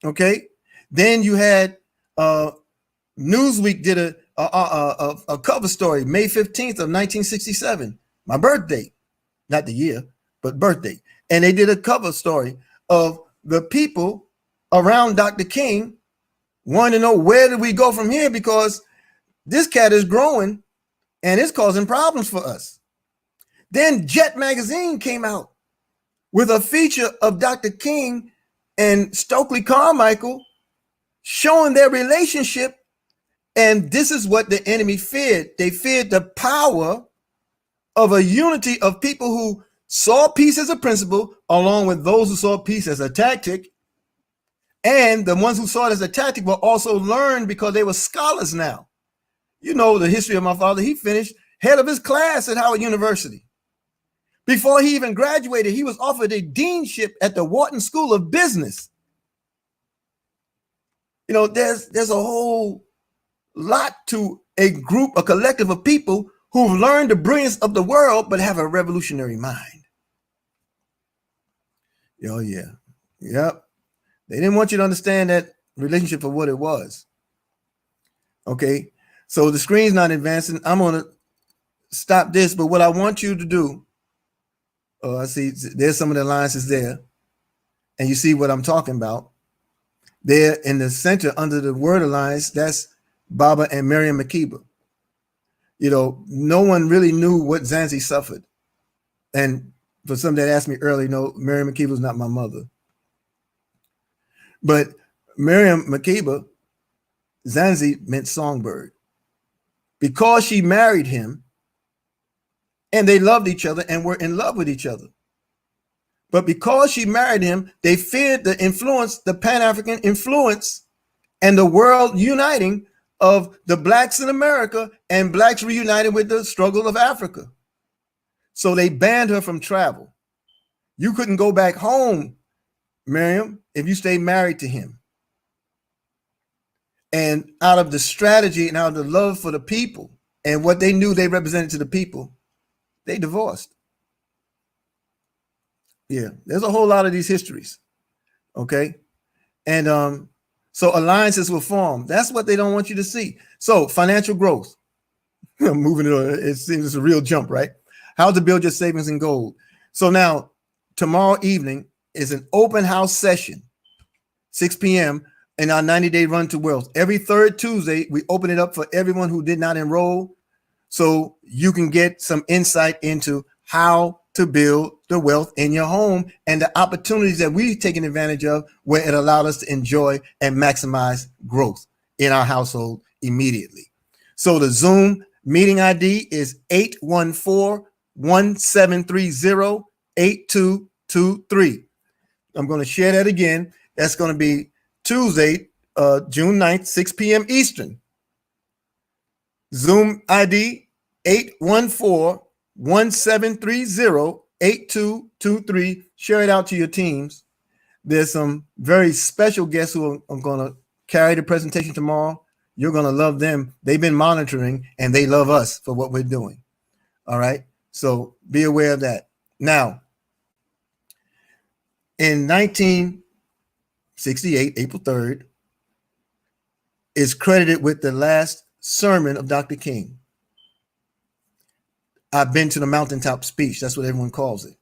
Okay. Then you had Newsweek did a cover story, May 15th of 1967, my birthday, not the year, but birthday. And they did a cover story of the people around Dr. King wanting to know where do we go from here, because this cat is growing and it's causing problems for us. Then Jet Magazine came out with a feature of Dr. King and Stokely Carmichael showing their relationship. And this is what the enemy feared. They feared the power of a unity of people who saw peace as a principle, along with those who saw peace as a tactic. And the ones who saw it as a tactic were also learned because they were scholars now. You know the history of my father. He finished head of his class at Howard University. Before he even graduated, he was offered a deanship at the Wharton School of Business. You know, there's a whole lot to a group, a collective of people who've learned the brilliance of the world, but have a revolutionary mind. Oh, yeah. Yep. They didn't want you to understand that relationship for what it was. Okay. So the screen's not advancing. I'm going to stop this, but what I want you to do, I see there's some of the alliances there, and you see what I'm talking about. There in the center under the word alliance, that's Baba and Miriam Makeba. You know, no one really knew what Zanzi suffered. And for some that asked me earlier, no, Miriam Makeba was not my mother. But Miriam Makeba, Zanzi meant songbird. Because she married him, and they loved each other and were in love with each other. But because she married him, they feared the influence, the Pan-African influence, and the world uniting of the blacks in America and blacks reunited with the struggle of Africa. So they banned her from travel. You couldn't go back home, Miriam, if you stayed married to him. And out of the strategy and out of the love for the people and what they knew they represented to the people, they divorced. Yeah, there's a whole lot of these histories. Okay. And so alliances were formed. That's what they don't want you to see. So financial growth. Moving it on, it seems it's a real jump, right? How to build your savings in gold. So now tomorrow evening is an open house session, 6 p.m. in our 90-day run to wealth. Every third Tuesday, we open it up for everyone who did not enroll, so you can get some insight into how to build the wealth in your home and the opportunities that we've taken advantage of where it allowed us to enjoy and maximize growth in our household immediately. So the Zoom meeting ID is 814-1730-8223. I'm going to share that again. That's going to be Tuesday, June 9th, 6 p.m. Eastern. Zoom ID 814-1730-8223. Share it out to your teams. There's some very special guests who are going to carry the presentation tomorrow. You're going to love them. They've been monitoring and they love us for what we're doing. All right. So be aware of that. Now, in 1968, April 3rd, is credited with the last sermon of Dr. King. I've been to the mountaintop speech. That's what everyone calls it.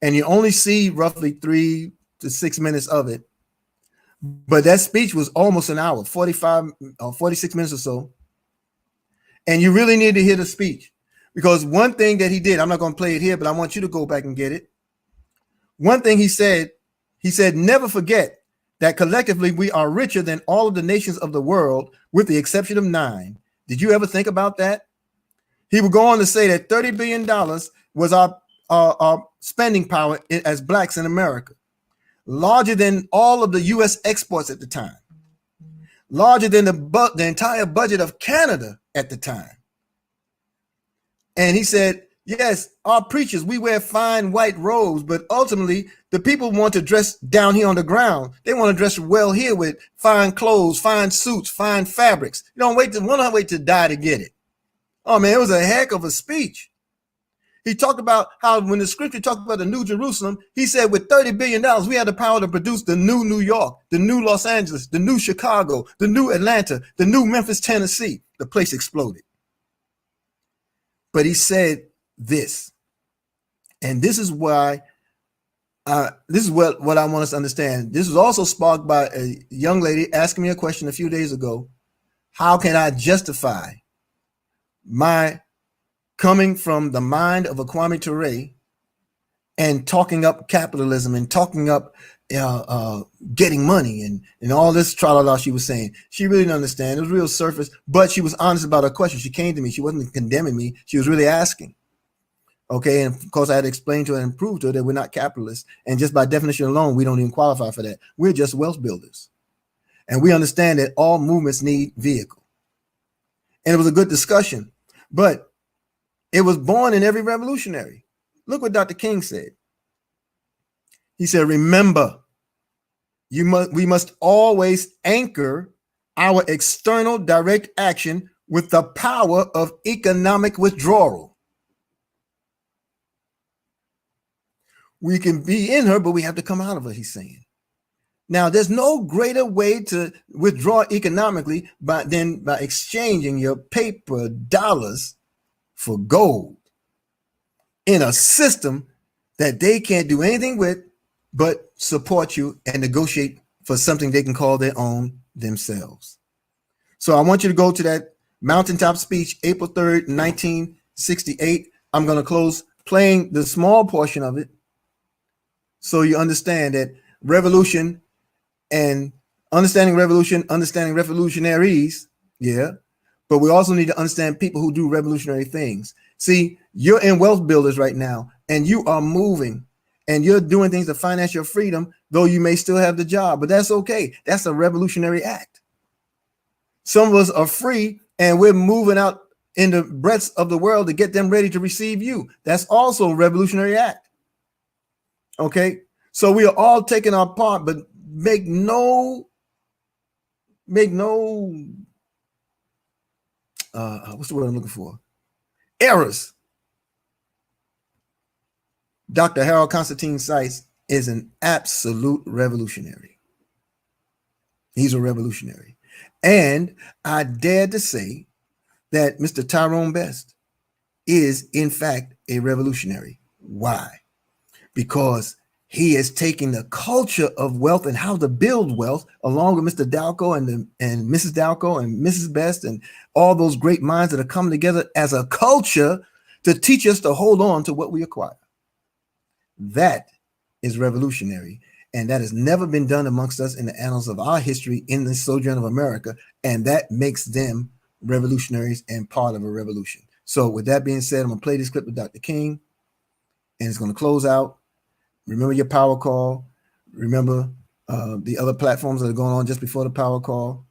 And you only see roughly 3 to 6 minutes of it. But that speech was almost an hour, 45 or 46 minutes or so. And you really need to hear the speech, because one thing that he did, I'm not going to play it here, but I want you to go back and get it. One thing he said, never forget that collectively we are richer than all of the nations of the world, with the exception of 9. Did you ever think about that? He would go on to say that $30 billion was our spending power as blacks in America, larger than all of the U.S. exports at the time, larger than the entire budget of Canada at the time. And he said, yes, our preachers, we wear fine white robes, but ultimately the people want to dress down here on the ground. They want to dress well here with fine clothes, fine suits, fine fabrics. You don't wait to die to get it. Oh man, it was a heck of a speech. He talked about how when the scripture talked about the New Jerusalem, he said with $30 billion, we had the power to produce the new New York, the new Los Angeles, the new Chicago, the new Atlanta, the new Memphis, Tennessee. The place exploded. But he said this, and this is why, this is what I want us to understand. This was also sparked by a young lady asking me a question a few days ago. How can I justify my coming from the mind of a Kwame Ture and talking up capitalism and talking up getting money and all this tra-la-la she was saying? She really didn't understand. It was real surface, but she was honest about her question. She came to me. She wasn't condemning me. She was really asking. Okay, and of course I had to explain to her and prove to her that we're not capitalists. And just by definition alone, we don't even qualify for that. We're just wealth builders. And we understand that all movements need vehicle. And it was a good discussion, but it was born in every revolutionary. Look what Dr. King said. He said, remember, We must always anchor our external direct action with the power of economic withdrawal. We can be in her, but we have to come out of her, he's saying. Now, there's no greater way to withdraw economically than by exchanging your paper dollars for gold in a system that they can't do anything with but support you and negotiate for something they can call their own themselves. So I want you to go to that mountaintop speech, April 3rd, 1968. I'm going to close playing the small portion of it so you understand that revolution and understanding revolutionaries, yeah, but we also need to understand people who do revolutionary things. See, you're in Wealth Builders right now, and you are moving, and you're doing things to finance your freedom, though you may still have the job, but that's okay. That's a revolutionary act. Some of us are free, and we're moving out in the breadths of the world to get them ready to receive you. That's also a revolutionary act. Okay, so we are all taking our part, but make no what's the word I'm looking for? Errors. Dr. Harold Constantine Sykes is an absolute revolutionary. He's a revolutionary. And I dare to say that Mr. Tyrone Best is, in fact, a revolutionary. Why? Because he is taking the culture of wealth and how to build wealth, along with Mr. Dalco and Mrs. Dalco and Mrs. Best and all those great minds that are coming together as a culture to teach us to hold on to what we acquire. That is revolutionary, and that has never been done amongst us in the annals of our history in the sojourn of America, and that makes them revolutionaries and part of a revolution. So with that being said, I'm going to play this clip with Dr. King, and it's going to close out. Remember your power call. Remember the other platforms that are going on just before the power call.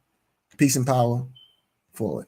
Peace and power. Forward.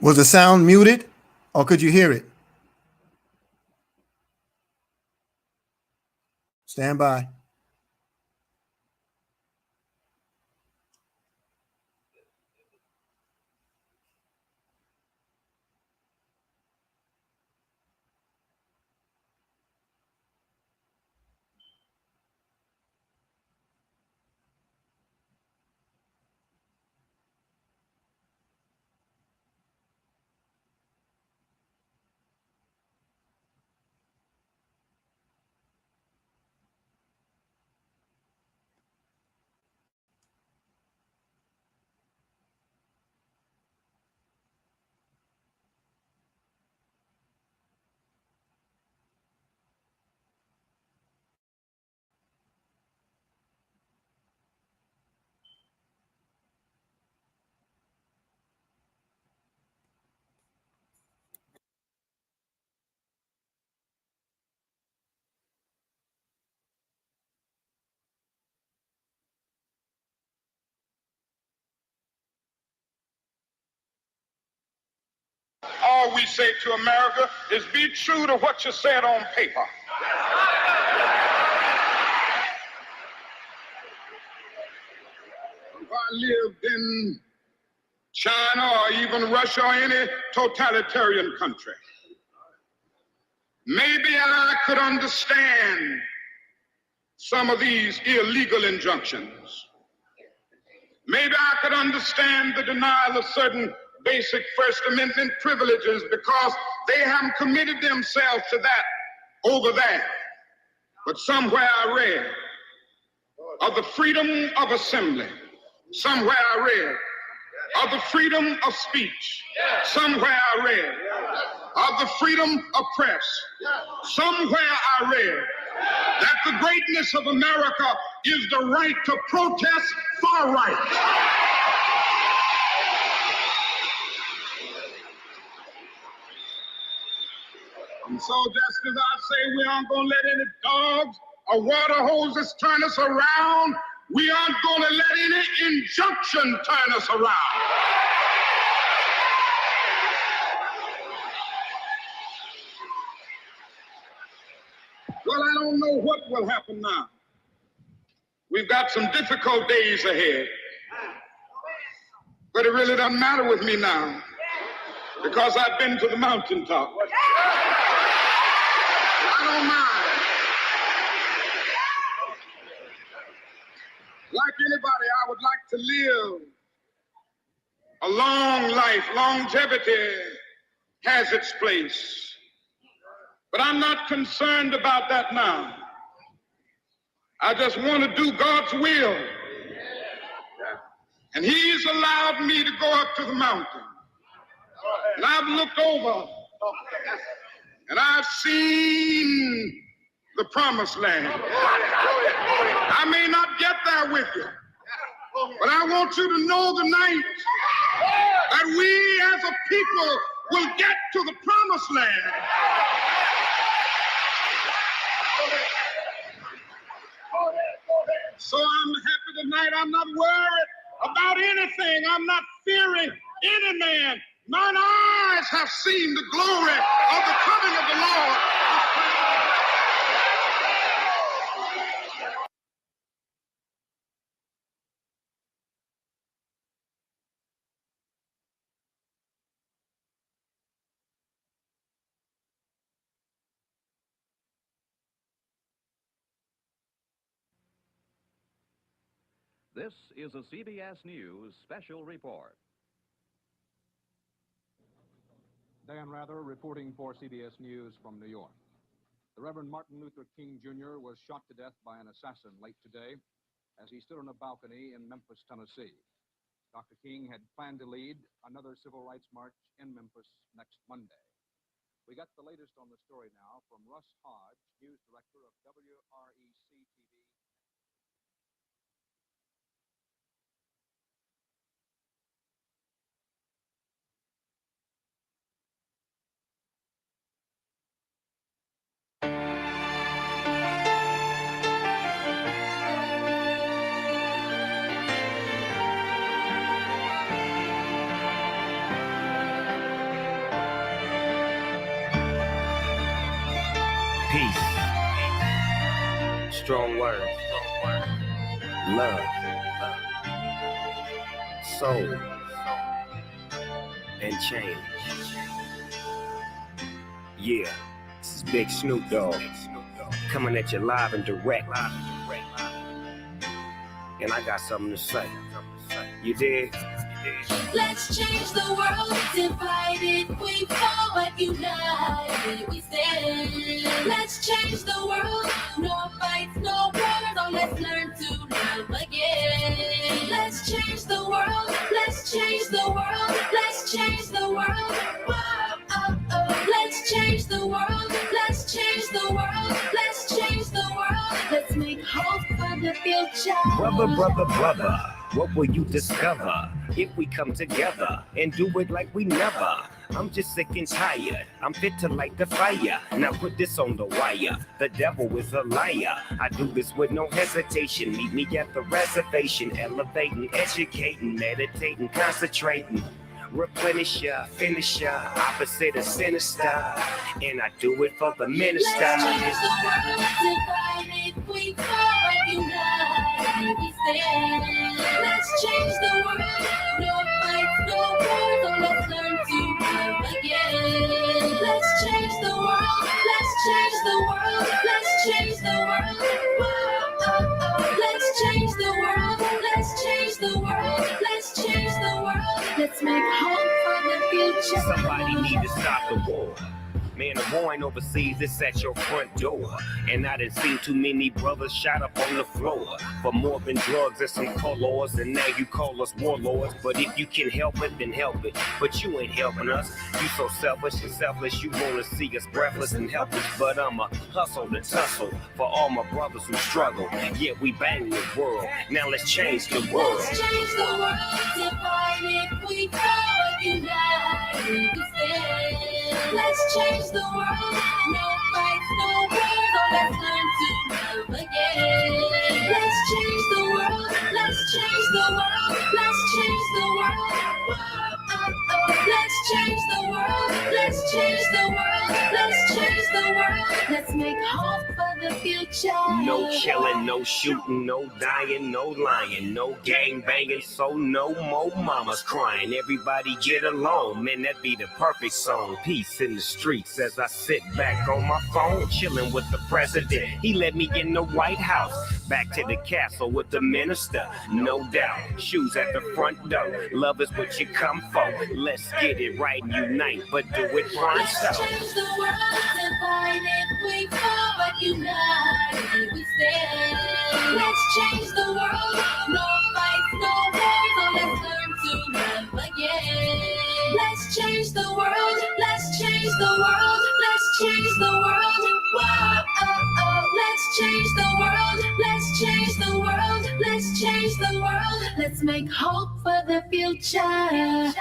Was the sound muted or could you hear it? Stand by. All we say to America is be true to what you said on paper. If I lived in China or even Russia or any totalitarian country, maybe I could understand some of these illegal injunctions. Maybe I could understand the denial of certain basic First Amendment privileges because they haven't committed themselves to that over there. But somewhere I read of the freedom of assembly. Somewhere I read of the freedom of speech. Somewhere I read of the freedom of press. Somewhere I read that the greatness of America is the right to protest far right. And so just as I say we aren't going to let any dogs or water hoses turn us around, we aren't going to let any injunction turn us around. Well, I don't know what will happen now. We've got some difficult days ahead. But it really doesn't matter with me now because I've been to the mountaintop. I don't mind. Like anybody, I would like to live a long life. Longevity has its place. But I'm not concerned about that now. I just want to do God's will. And He's allowed me to go up to the mountain. And I've looked over and I've seen the promised land. I may not get there with you, but I want you to know tonight that we as a people will get to the promised land. So I'm happy tonight. I'm not worried about anything. I'm not fearing any man. Mine eyes have seen the glory of the coming of the Lord. This is a CBS News special report. Dan Rather reporting for CBS News from New York. The Reverend Martin Luther King Jr. was shot to death by an assassin late today as he stood on a balcony in Memphis, Tennessee. Dr. King had planned to lead another civil rights march in Memphis next Monday. We got the latest on the story now from Russ Hodge, news director of WREC-TV. strong words. Love. Soul. And change. Yeah, this is Big Snoop Dogg. Coming at you live and direct. And I got something to say. You dig? Let's change the world. Divided we fall, but united we stand. Let's change the world. No fights, no wars. Oh, let's learn to love again. Let's change the world. Let's change the world. Let's change the world. Whoa, oh, oh. Let's change the world. Let's change the world. Let's change the world. Let's make hope for the future. Brother, what will you discover if we come together and do it like we never? I'm just sick and tired. I'm fit to light the fire. Now put this on the wire. The devil is a liar. I do this with no hesitation. Meet me at the reservation. Elevating, educating, meditating, concentrating. Replenish ya, finish ya, opposite of sinister. And I do it for the minister. Let's change the world. Divided we fall, but united we stand. Let's change the world. No fights, no wars. Oh, let's learn to love again. Let's change the world. Let's change the world. Let's change the world. Whoa, oh, oh. Let's change the world. Let's change the world. Let's change the world. Let's make hope for the future. Somebody need to stop the war. Man, the war ain't overseas, it's at your front door. And I done seen too many brothers shot up on the floor for more than drugs and some colors. And now you call us warlords. But if you can help it, then help it. But you ain't helping us. You so selfish and selfless, you wanna see us breathless and helpless. But I'ma hustle to tussle for all my brothers who struggle. Yeah, we bang the world. Now let's change the world. Let's change the world. Divided we fall, but united we stand. Let's change the world. No fights, no wars. Oh, let's learn to love again. Let's change the world. Let's change the world. Let's change the world. Whoa, oh, oh. Let's change the world. Let's change the world. Let's change the world. Let's make hope for the future. No killing, no shooting, no dying, no lying, no gang banging, so no more mamas crying. Everybody get along, man, that be the perfect song. Peace in the streets as I sit back on my phone, chilling with the president. He let me in the White House, back to the castle with the minister, no doubt. Shoes at the front door, love is what you come for. Let's get it right and unite, but do it right. Let's change the world. Divided we fall, but united we stand. Let's change the world. No fights, no wars. Oh, let's learn to love again. Let's change the world. Let's change the world. Let's change the world. Whoa, oh, oh. Let's change the world. Let's change the world. Let's change the world. Let's make hope for the future.